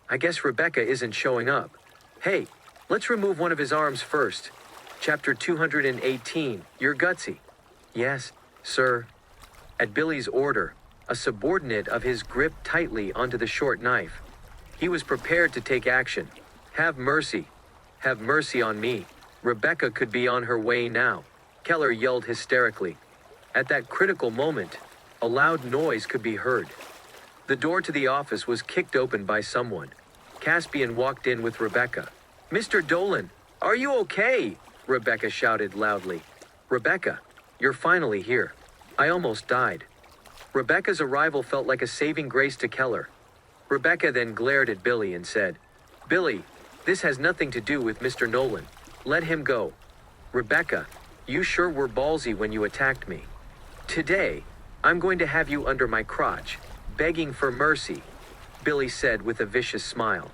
I guess Rebecca isn't showing up. Hey, let's remove one of his arms first. Chapter 218, you're gutsy. Yes, sir. At Billy's order, a subordinate of his gripped tightly onto the short knife. He was prepared to take action. Have mercy. Have mercy on me. Rebecca could be on her way now. Keller yelled hysterically. At that critical moment, a loud noise could be heard. The door to the office was kicked open by someone. Caspian walked in with Rebecca. Mr. Dolan, are you okay? Rebecca shouted loudly. Rebecca, you're finally here. I almost died. Rebecca's arrival felt like a saving grace to Keller. Rebecca then glared at Billy and said, Billy, this has nothing to do with Mr. Nolan. Let him go. Rebecca, you sure were ballsy when you attacked me. Today, I'm going to have you under my crotch, begging for mercy, Billy said with a vicious smile.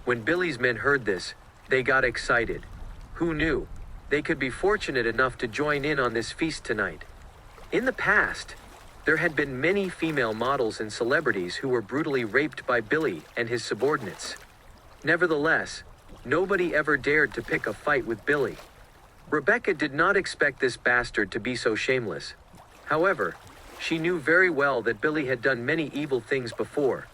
When Billy's men heard this, they got excited. Who knew? They could be fortunate enough to join in on this feast tonight. In the past, there had been many female models and celebrities who were brutally raped by Billy and his subordinates. Nevertheless, nobody ever dared to pick a fight with Billy. Rebecca did not expect this bastard to be so shameless. However, she knew very well that Billy had done many evil things before.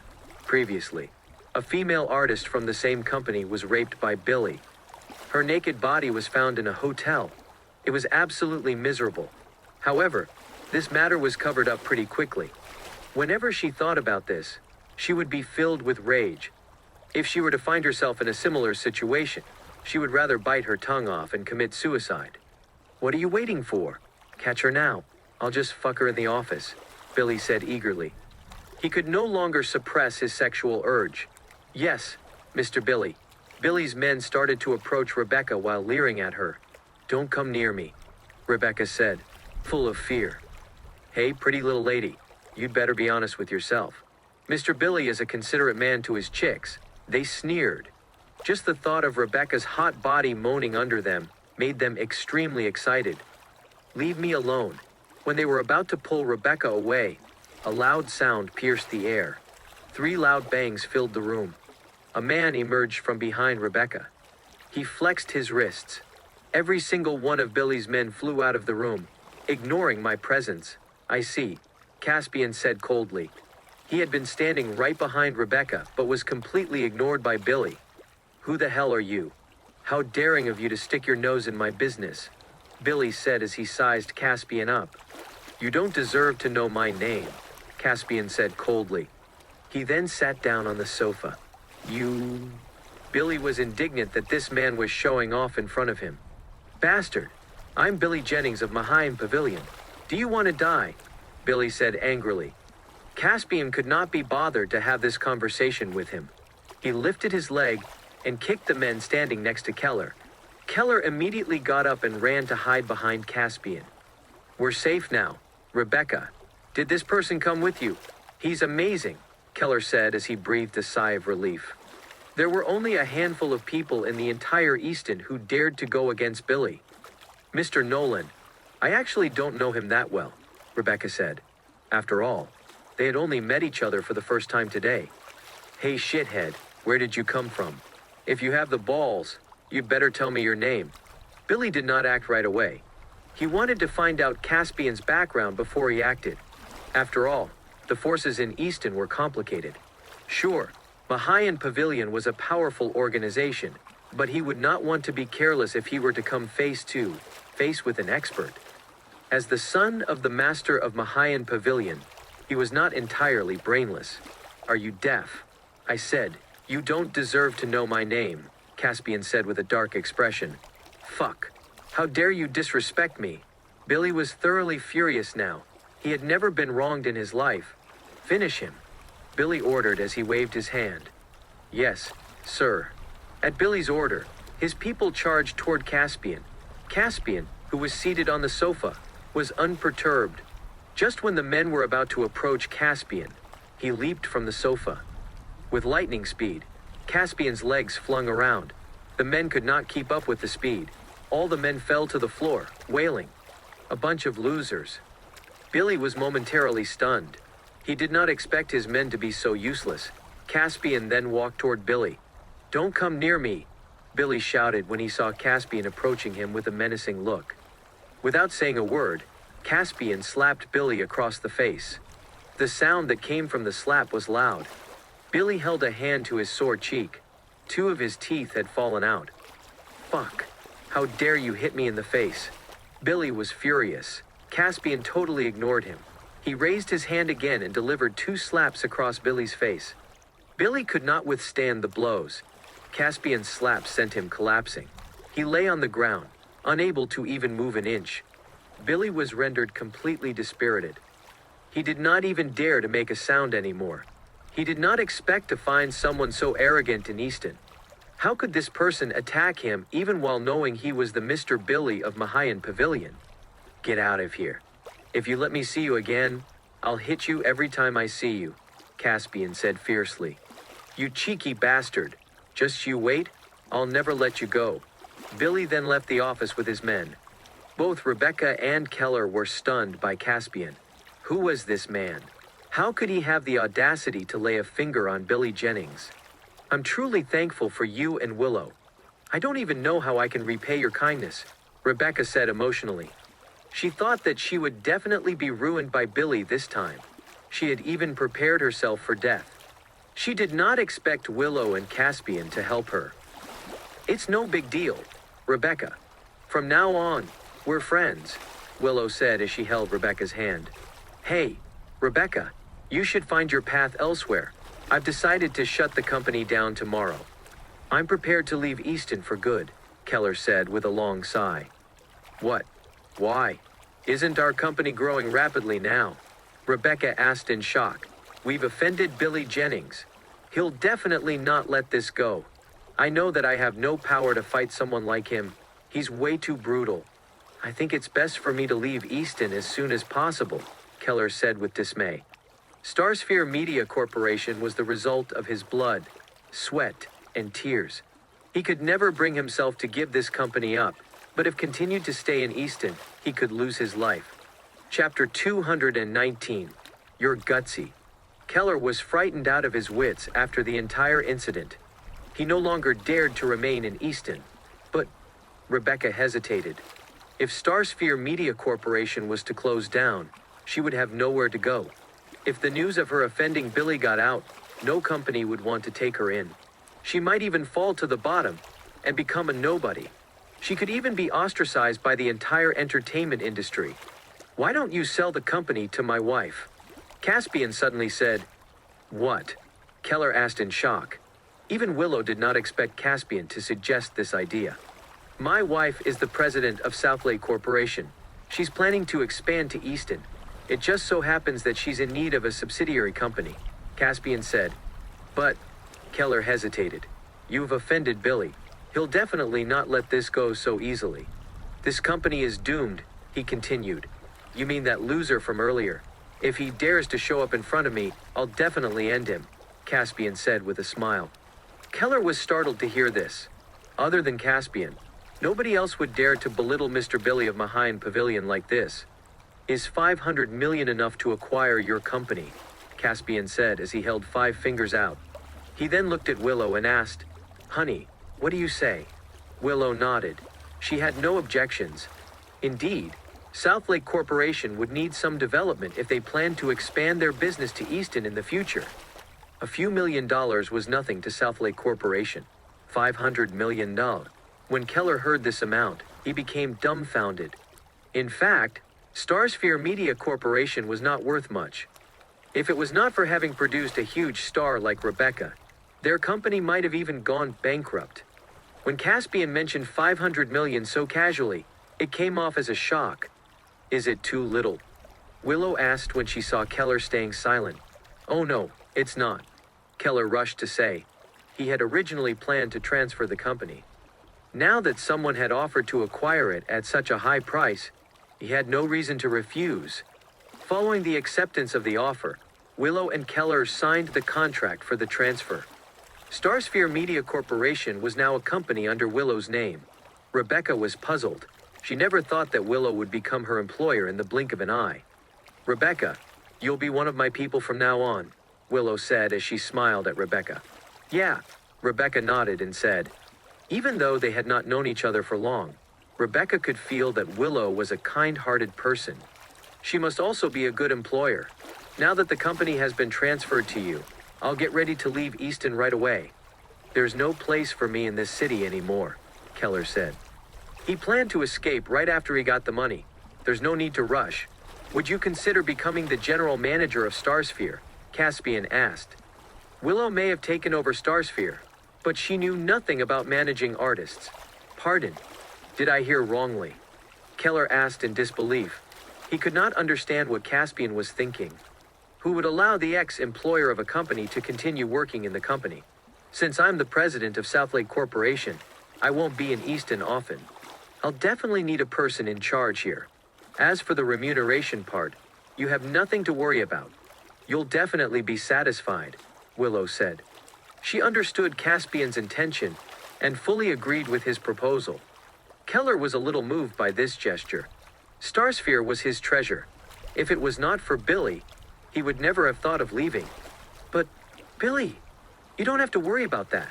Previously, a female artist from the same company was raped by Billy. Her naked body was found in a hotel. It was absolutely miserable. However, this matter was covered up pretty quickly. Whenever she thought about this, she would be filled with rage. If she were to find herself in a similar situation, she would rather bite her tongue off and commit suicide. What are you waiting for? Catch her now. I'll just fuck her in the office, Billy said eagerly. He could no longer suppress his sexual urge. Yes, Mr. Billy. Billy's men started to approach Rebecca while leering at her. Don't come near me, Rebecca said, full of fear. Hey, pretty little lady, you'd better be honest with yourself. Mr. Billy is a considerate man to his chicks. They sneered. Just the thought of Rebecca's hot body moaning under them made them extremely excited. Leave me alone. When they were about to pull Rebecca away, a loud sound pierced the air. 3 loud bangs filled the room. A man emerged from behind Rebecca. He flexed his wrists. Every single one of Billy's men flew out of the room, ignoring my presence. I see, Caspian said coldly. He had been standing right behind Rebecca, but was completely ignored by Billy. Who the hell are you? How daring of you to stick your nose in my business, Billy said as he sized Caspian up. You don't deserve to know my name, Caspian said coldly. He then sat down on the sofa. You... Billy was indignant that this man was showing off in front of him. Bastard! I'm Billy Jennings of Mahayan Pavilion. Do you want to die? Billy said angrily. Caspian could not be bothered to have this conversation with him. He lifted his leg and kicked the men standing next to Keller. Keller immediately got up and ran to hide behind Caspian. We're safe now, Rebecca. Did this person come with you? He's amazing, Keller said as he breathed a sigh of relief. There were only a handful of people in the entire Easton who dared to go against Billy. Mr. Nolan, I actually don't know him that well, Rebecca said. After all, they had only met each other for the first time today. Hey shithead, where did you come from? If you have the balls, you'd better tell me your name. Billy did not act right away. He wanted to find out Caspian's background before he acted. After all, the forces in Easton were complicated. Sure, Mahayan Pavilion was a powerful organization, but he would not want to be careless if he were to come face to face with an expert. As the son of the master of Mahayan Pavilion, he was not entirely brainless. Are you deaf? I said. You don't deserve to know my name, Caspian said with a dark expression. Fuck. How dare you disrespect me? Billy was thoroughly furious now. He had never been wronged in his life. Finish him, Billy ordered as he waved his hand. Yes, sir. At Billy's order, his people charged toward Caspian. Caspian, who was seated on the sofa, was unperturbed. Just when the men were about to approach Caspian, he leaped from the sofa. With lightning speed, Caspian's legs flung around. The men could not keep up with the speed. All the men fell to the floor, wailing. A bunch of losers. Billy was momentarily stunned. He did not expect his men to be so useless. Caspian then walked toward Billy. Don't come near me, Billy shouted when he saw Caspian approaching him with a menacing look. Without saying a word, Caspian slapped Billy across the face. The sound that came from the slap was loud. Billy held a hand to his sore cheek. 2 of his teeth had fallen out. Fuck. How dare you hit me in the face? Billy was furious. Caspian totally ignored him. He raised his hand again and delivered 2 slaps across Billy's face. Billy could not withstand the blows. Caspian's slaps sent him collapsing. He lay on the ground, unable to even move an inch. Billy was rendered completely dispirited. He did not even dare to make a sound anymore. He did not expect to find someone so arrogant in Easton. How could this person attack him even while knowing he was the Mr. Billy of Mahayan Pavilion? Get out of here. If you let me see you again, I'll hit you every time I see you, Caspian said fiercely. You cheeky bastard. Just you wait, I'll never let you go. Billy then left the office with his men. Both Rebecca and Keller were stunned by Caspian. Who was this man? How could he have the audacity to lay a finger on Billy Jennings? I'm truly thankful for you and Willow. I don't even know how I can repay your kindness, Rebecca said emotionally. She thought that she would definitely be ruined by Billy this time. She had even prepared herself for death. She did not expect Willow and Caspian to help her. It's no big deal, Rebecca. From now on, we're friends, Willow said as she held Rebecca's hand. Hey, Rebecca, you should find your path elsewhere. I've decided to shut the company down tomorrow. I'm prepared to leave Easton for good, Keller said with a long sigh. What? Why? Isn't our company growing rapidly now? Rebecca asked in shock. We've offended Billy Jennings. He'll definitely not let this go. I know that I have no power to fight someone like him. He's way too brutal. I think it's best for me to leave Easton as soon as possible, Keller said with dismay. Starsphere Media Corporation was the result of his blood, sweat, and tears. He could never bring himself to give this company up, but if continued to stay in Easton, he could lose his life. Chapter 219. You're gutsy. Keller was frightened out of his wits after the entire incident. He no longer dared to remain in Easton. But Rebecca hesitated. If Starsphere Media Corporation was to close down, she would have nowhere to go. If the news of her offending Billy got out, no company would want to take her in. She might even fall to the bottom and become a nobody. She could even be ostracized by the entire entertainment industry. Why don't you sell the company to my wife? Caspian suddenly said. What? Keller asked in shock. Even Willow did not expect Caspian to suggest this idea. My wife is the president of Southlake Corporation. She's planning to expand to Easton. It just so happens that she's in need of a subsidiary company, Caspian said. But, Keller hesitated. You've offended Billy. He'll definitely not let this go so easily. This company is doomed, he continued. You mean that loser from earlier? If he dares to show up in front of me, I'll definitely end him, Caspian said with a smile. Keller was startled to hear this. Other than Caspian, nobody else would dare to belittle Mr. Billy of Mahine Pavilion like this. Is 500 million enough to acquire your company? Caspian said as he held 5 fingers out. He then looked at Willow and asked, Honey, what do you say? Willow nodded. She had no objections. Indeed, Southlake Corporation would need some development if they planned to expand their business to Easton in the future. A few $1,000,000 was nothing to Southlake Corporation. $500 million. When Keller heard this amount, he became dumbfounded. In fact, Starsphere Media Corporation was not worth much. If it was not for having produced a huge star like Rebecca, their company might have even gone bankrupt. When Caspian mentioned 500 million so casually, it came off as a shock. Is it too little? Willow asked when she saw Keller staying silent. Oh no, it's not. Keller rushed to say. He had originally planned to transfer the company. Now that someone had offered to acquire it at such a high price, he had no reason to refuse. Following the acceptance of the offer, Willow and Keller signed the contract for the transfer. Starsphere Media Corporation was now a company under Willow's name. Rebecca was puzzled. She never thought that Willow would become her employer in the blink of an eye. Rebecca, you'll be one of my people from now on, Willow said as she smiled at Rebecca. Yeah, Rebecca nodded and said. Even though they had not known each other for long, Rebecca could feel that Willow was a kind-hearted person. She must also be a good employer. Now that the company has been transferred to you, I'll get ready to leave Easton right away. There's no place for me in this city anymore, Keller said. He planned to escape right after he got the money. There's no need to rush. Would you consider becoming the general manager of Starsphere? Caspian asked. Willow may have taken over Starsphere, but she knew nothing about managing artists. Pardon, did I hear wrongly? Keller asked in disbelief. He could not understand what Caspian was thinking. Who would allow the ex-employer of a company to continue working in the company? Since I'm the president of Southlake Corporation, I won't be in Easton often. I'll definitely need a person in charge here. As for the remuneration part, you have nothing to worry about. You'll definitely be satisfied, Willow said. She understood Caspian's intention and fully agreed with his proposal. Keller was a little moved by this gesture. Starsphere was his treasure. If it was not for Billy, he would never have thought of leaving. But, Billy, you don't have to worry about that.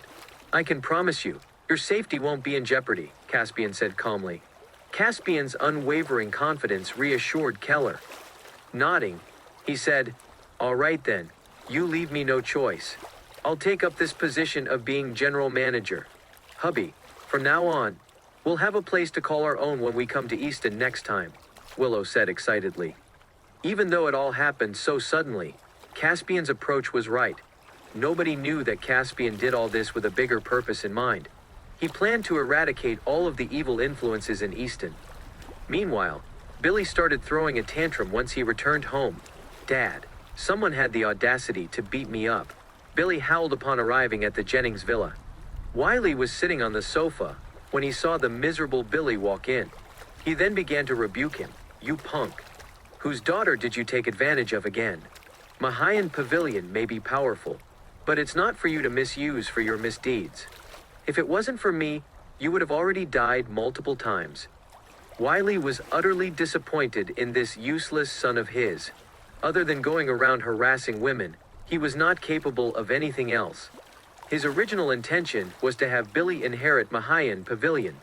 I can promise you, your safety won't be in jeopardy, Caspian said calmly. Caspian's unwavering confidence reassured Keller. Nodding, he said, All right then, you leave me no choice. I'll take up this position of being general manager. Hubby, from now on, we'll have a place to call our own when we come to Easton next time, Willow said excitedly. Even though it all happened so suddenly, Caspian's approach was right. Nobody knew that Caspian did all this with a bigger purpose in mind. He planned to eradicate all of the evil influences in Easton. Meanwhile, Billy started throwing a tantrum once he returned home. "Dad, someone had the audacity to beat me up," Billy howled upon arriving at the Jennings villa. Wiley was sitting on the sofa when he saw the miserable Billy walk in. He then began to rebuke him. "You punk. Whose daughter did you take advantage of again? Mahayan Pavilion may be powerful, but it's not for you to misuse for your misdeeds. If it wasn't for me, you would have already died multiple times." Wiley was utterly disappointed in this useless son of his. Other than going around harassing women, he was not capable of anything else. His original intention was to have Billy inherit Mahayan Pavilion.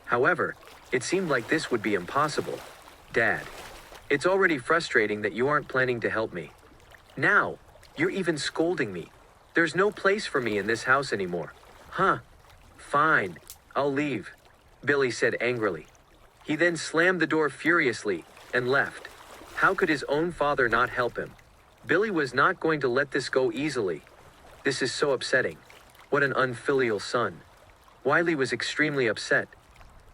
However, it seemed like this would be impossible. "Dad, it's already frustrating that you aren't planning to help me. Now, you're even scolding me. There's no place for me in this house anymore." "Huh. Fine, I'll leave," Billy said angrily. He then slammed the door furiously and left. How could his own father not help him? Billy was not going to let this go easily. This is so upsetting. What an unfilial son. Wiley was extremely upset.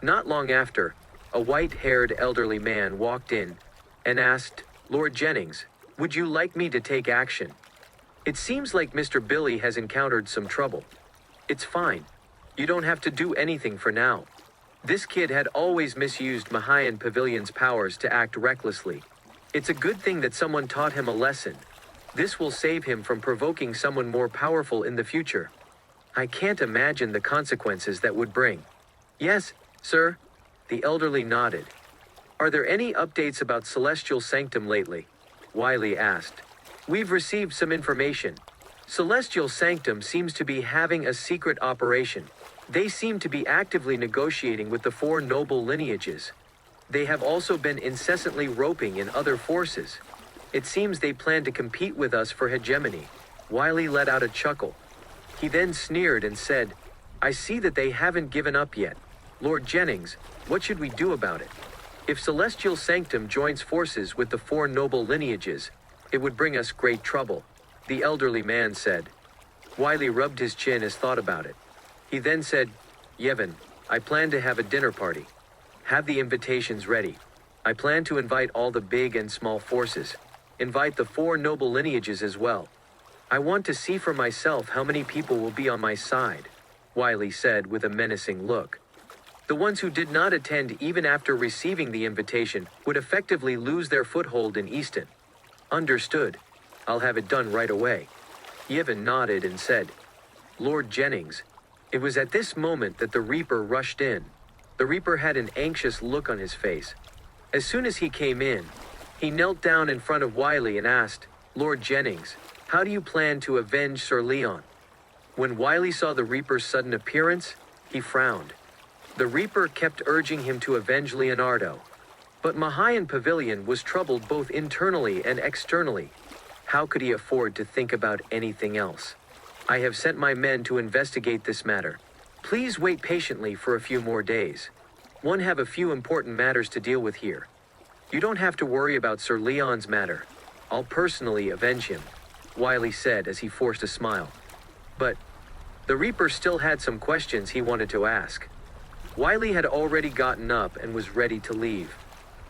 Not long after, a white-haired elderly man walked in and asked, "Lord Jennings, would you like me to take action? It seems like Mr. Billy has encountered some trouble." "It's fine. You don't have to do anything for now. This kid had always misused Mahayan Pavilion's powers to act recklessly. It's a good thing that someone taught him a lesson. This will save him from provoking someone more powerful in the future. I can't imagine the consequences that would bring." "Yes, sir," the elderly nodded. "Are there any updates about Celestial Sanctum lately?" Wiley asked. "We've received some information. Celestial Sanctum seems to be having a secret operation. They seem to be actively negotiating with the four noble lineages. They have also been incessantly roping in other forces. It seems they plan to compete with us for hegemony." Wiley let out a chuckle. He then sneered and said, "I see that they haven't given up yet. Lord Jennings, what should we do about it? If Celestial Sanctum joins forces with the four noble lineages, it would bring us great trouble," the elderly man said. Wiley rubbed his chin as thought about it. He then said, "Yevon, I plan to have a dinner party. Have the invitations ready. I plan to invite all the big and small forces. Invite the four noble lineages as well. I want to see for myself how many people will be on my side," Wiley said with a menacing look. The ones who did not attend even after receiving the invitation would effectively lose their foothold in Easton. "Understood. I'll have it done right away." Yevon nodded and said, "Lord Jennings." It was at this moment that the Reaper rushed in. The Reaper had an anxious look on his face. As soon as he came in, he knelt down in front of Wiley and asked, "Lord Jennings, how do you plan to avenge Sir Leon?" When Wiley saw the Reaper's sudden appearance, he frowned. The Reaper kept urging him to avenge Leonardo. But Mahayan Pavilion was troubled both internally and externally. How could he afford to think about anything else? "I have sent my men to investigate this matter. Please wait patiently for a few more days. One have a few important matters to deal with here. You don't have to worry about Sir Leon's matter. I'll personally avenge him," Wiley said as he forced a smile. But the Reaper still had some questions he wanted to ask. Wiley had already gotten up and was ready to leave.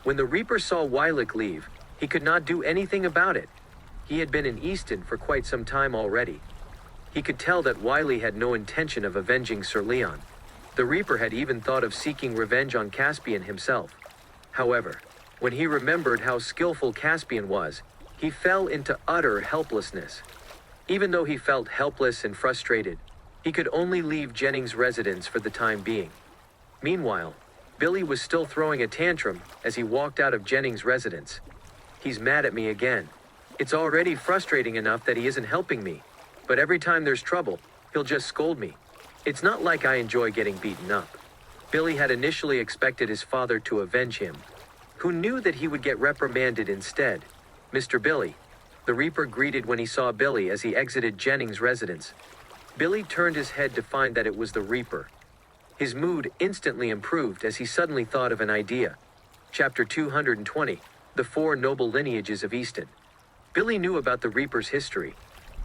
When the Reaper saw Wiley leave, he could not do anything about it. He had been in Easton for quite some time already. He could tell that Wiley had no intention of avenging Sir Leon. The Reaper had even thought of seeking revenge on Caspian himself. However, when he remembered how skillful Caspian was, he fell into utter helplessness. Even though he felt helpless and frustrated, he could only leave Jennings' residence for the time being. Meanwhile, Billy was still throwing a tantrum as he walked out of Jennings' residence. "He's mad at me again. It's already frustrating enough that he isn't helping me. But every time there's trouble, he'll just scold me. It's not like I enjoy getting beaten up." Billy had initially expected his father to avenge him. Who knew that he would get reprimanded instead? "Mr. Billy," the Reaper greeted when he saw Billy as he exited Jennings' residence. Billy turned his head to find that it was the Reaper. His mood instantly improved as he suddenly thought of an idea. Chapter 220, The Four Noble Lineages of Easton. Billy knew about the Reaper's history.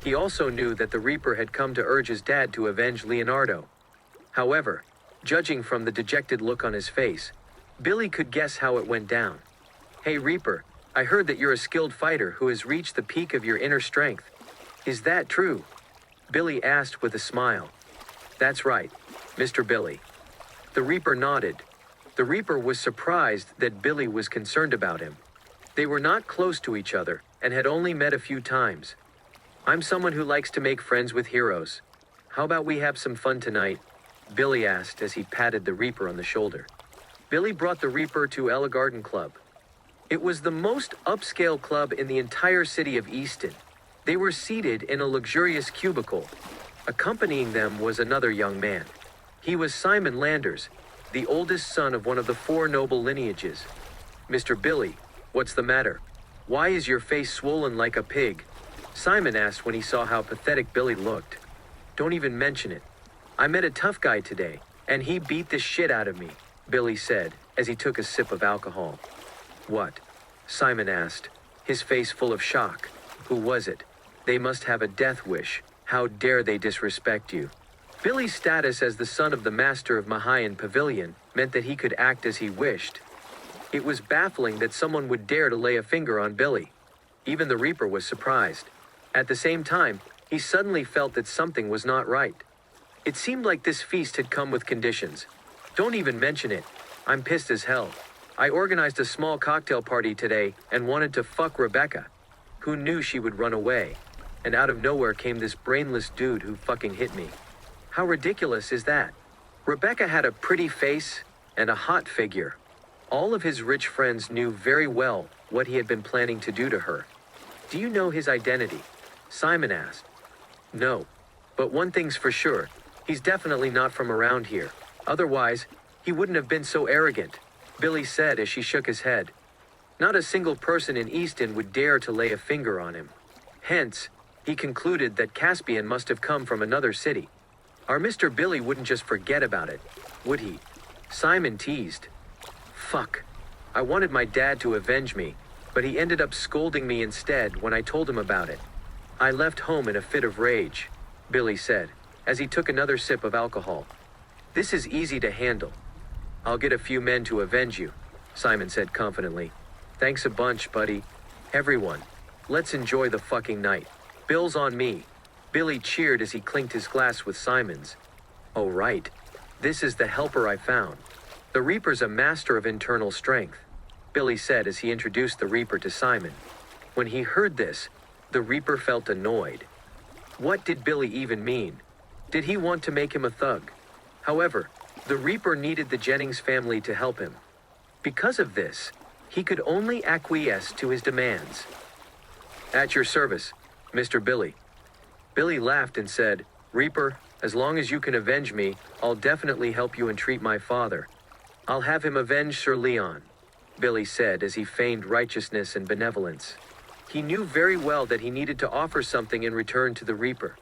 He also knew that the Reaper had come to urge his dad to avenge Leonardo. However, judging from the dejected look on his face, Billy could guess how it went down. Hey Reaper, I heard that you're a skilled fighter who has reached the peak of your inner strength. Is that true? Billy asked with a smile. That's right, Mr. Billy. The Reaper nodded. The Reaper was surprised that Billy was concerned about him. They were not close to each other and had only met a few times. I'm someone who likes to make friends with heroes. How about we have some fun tonight? Billy asked as he patted the Reaper on the shoulder. Billy brought the Reaper to Ella Garden Club. It was the most upscale club in the entire city of Easton. They were seated in a luxurious cubicle. Accompanying them was another young man. He was Simon Landers, the oldest son of one of the four noble lineages. Mr. Billy, what's the matter? Why is your face swollen like a pig? Simon asked when he saw how pathetic Billy looked. Don't even mention it. I met a tough guy today, and he beat the shit out of me, Billy said, as he took a sip of alcohol. What? Simon asked, his face full of shock. Who was it? They must have a death wish. How dare they disrespect you? Billy's status as the son of the master of Mahayan Pavilion meant that he could act as he wished. It was baffling that someone would dare to lay a finger on Billy. Even the Reaper was surprised. At the same time, he suddenly felt that something was not right. It seemed like this feast had come with conditions. Don't even mention it. I'm pissed as hell. I organized a small cocktail party today and wanted to fuck Rebecca. Who knew she would run away? And out of nowhere came this brainless dude who fucking hit me. How ridiculous is that? Rebecca had a pretty face and a hot figure. All of his rich friends knew very well what he had been planning to do to her. Do you know his identity? Simon asked. No. But one thing's for sure. He's definitely not from around here. Otherwise, he wouldn't have been so arrogant, Billy said as she shook his head. Not a single person in Easton would dare to lay a finger on him. Hence, he concluded that Caspian must have come from another city. Our Mr. Billy wouldn't just forget about it, would he? Simon teased. Fuck. I wanted my dad to avenge me, but he ended up scolding me instead when I told him about it. I left home in a fit of rage, Billy said, as he took another sip of alcohol. This is easy to handle. I'll get a few men to avenge you, Simon said confidently. Thanks a bunch, buddy. Everyone, let's enjoy the fucking night. Bill's on me. Billy cheered as he clinked his glass with Simon's. Oh right. This is the helper I found. The Reaper's a master of internal strength, Billy said as he introduced the Reaper to Simon. When he heard this, the Reaper felt annoyed. What did Billy even mean? Did he want to make him a thug? However, the Reaper needed the Jennings family to help him. Because of this, he could only acquiesce to his demands. At your service, Mr. Billy. Billy laughed and said, Reaper, as long as you can avenge me, I'll definitely help you entreat my father. I'll have him avenge Sir Leon, Billy said as he feigned righteousness and benevolence. He knew very well that he needed to offer something in return to the Reaper.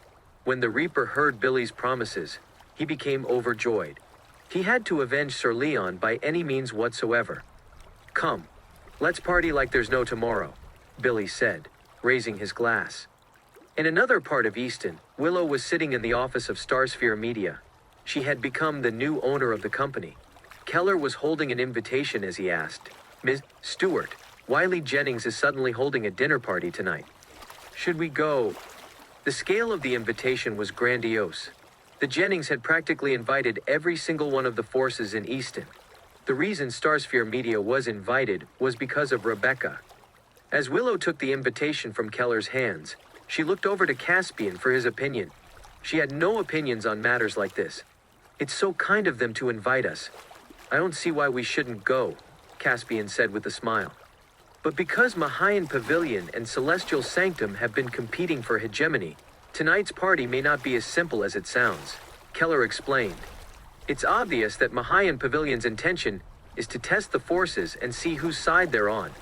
When the Reaper heard Billy's promises, he became overjoyed. He had to avenge Sir Leon by any means whatsoever. Come, let's party like there's no tomorrow, Billy said, raising his glass. In another part of Easton, Willow was sitting in the office of Starsphere Media. She had become the new owner of the company. Keller was holding an invitation as he asked, Ms. Stewart, Wiley Jennings is suddenly holding a dinner party tonight. Should we go? The scale of the invitation was grandiose. The Jennings had practically invited every single one of the forces in Easton. The reason Starsphere Media was invited was because of Rebecca. As Willow took the invitation from Keller's hands, she looked over to Caspian for his opinion. She had no opinions on matters like this. It's so kind of them to invite us. I don't see why we shouldn't go, Caspian said with a smile. But because Mahayan Pavilion and Celestial Sanctum have been competing for hegemony, tonight's party may not be as simple as it sounds, Keller explained. It's obvious that Mahayan Pavilion's intention is to test the forces and see whose side they're on.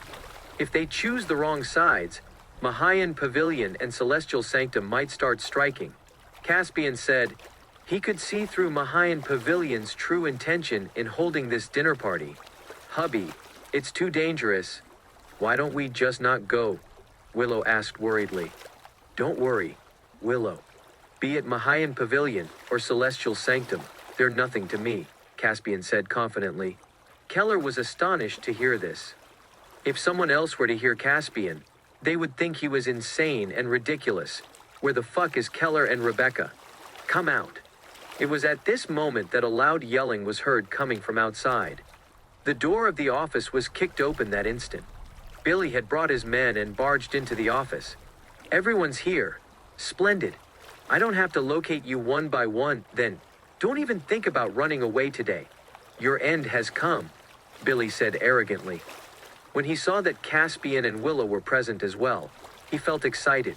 If they choose the wrong sides, Mahayan Pavilion and Celestial Sanctum might start striking. Caspian said he could see through Mahayan Pavilion's true intention in holding this dinner party. Hubby, it's too dangerous. Why don't we just not go? Willow asked worriedly. Don't worry, Willow. Be it Mahayan Pavilion or Celestial Sanctum, they're nothing to me, Caspian said confidently. Keller was astonished to hear this. If someone else were to hear Caspian, they would think he was insane and ridiculous. Where the fuck is Keller and Rebecca? Come out. It was at this moment that a loud yelling was heard coming from outside. The door of the office was kicked open that instant. Billy had brought his men and barged into the office. Everyone's here. Splendid. I don't have to locate you one by one, then. Don't even think about running away today. Your end has come, Billy said arrogantly. When he saw that Caspian and Willow were present as well, he felt excited.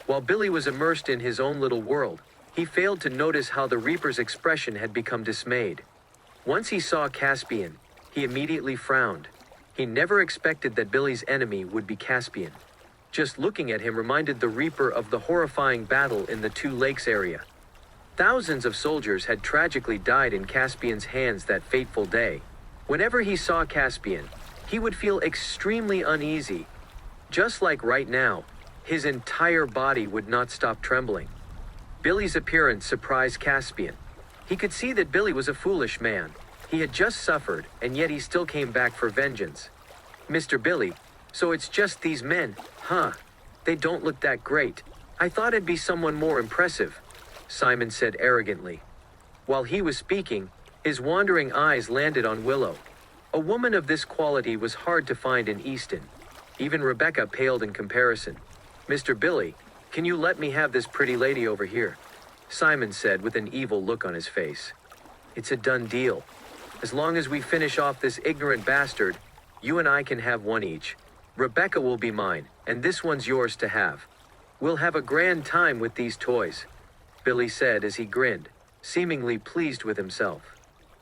While Billy was immersed in his own little world, he failed to notice how the Reaper's expression had become dismayed. Once he saw Caspian, he immediately frowned. He never expected that Billy's enemy would be Caspian. Just looking at him reminded the Reaper of the horrifying battle in the Two Lakes area. Thousands of soldiers had tragically died in Caspian's hands that fateful day. Whenever he saw Caspian, he would feel extremely uneasy. Just like right now, his entire body would not stop trembling. Billy's appearance surprised Caspian. He could see that Billy was a foolish man. He had just suffered, and yet he still came back for vengeance. Mr. Billy, so it's just these men, huh? They don't look that great. I thought it'd be someone more impressive, Simon said arrogantly. While he was speaking, his wandering eyes landed on Willow. A woman of this quality was hard to find in Easton. Even Rebecca paled in comparison. Mr. Billy, can you let me have this pretty lady over here? Simon said with an evil look on his face. It's a done deal. As long as we finish off this ignorant bastard, you and I can have one each. Rebecca will be mine, and this one's yours to have. We'll have a grand time with these toys, Billy said as he grinned, seemingly pleased with himself.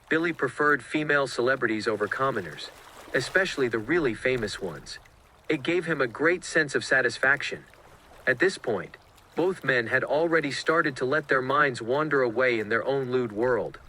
Billy preferred female celebrities over commoners, especially the really famous ones. It gave him a great sense of satisfaction. At this point, both men had already started to let their minds wander away in their own lewd world.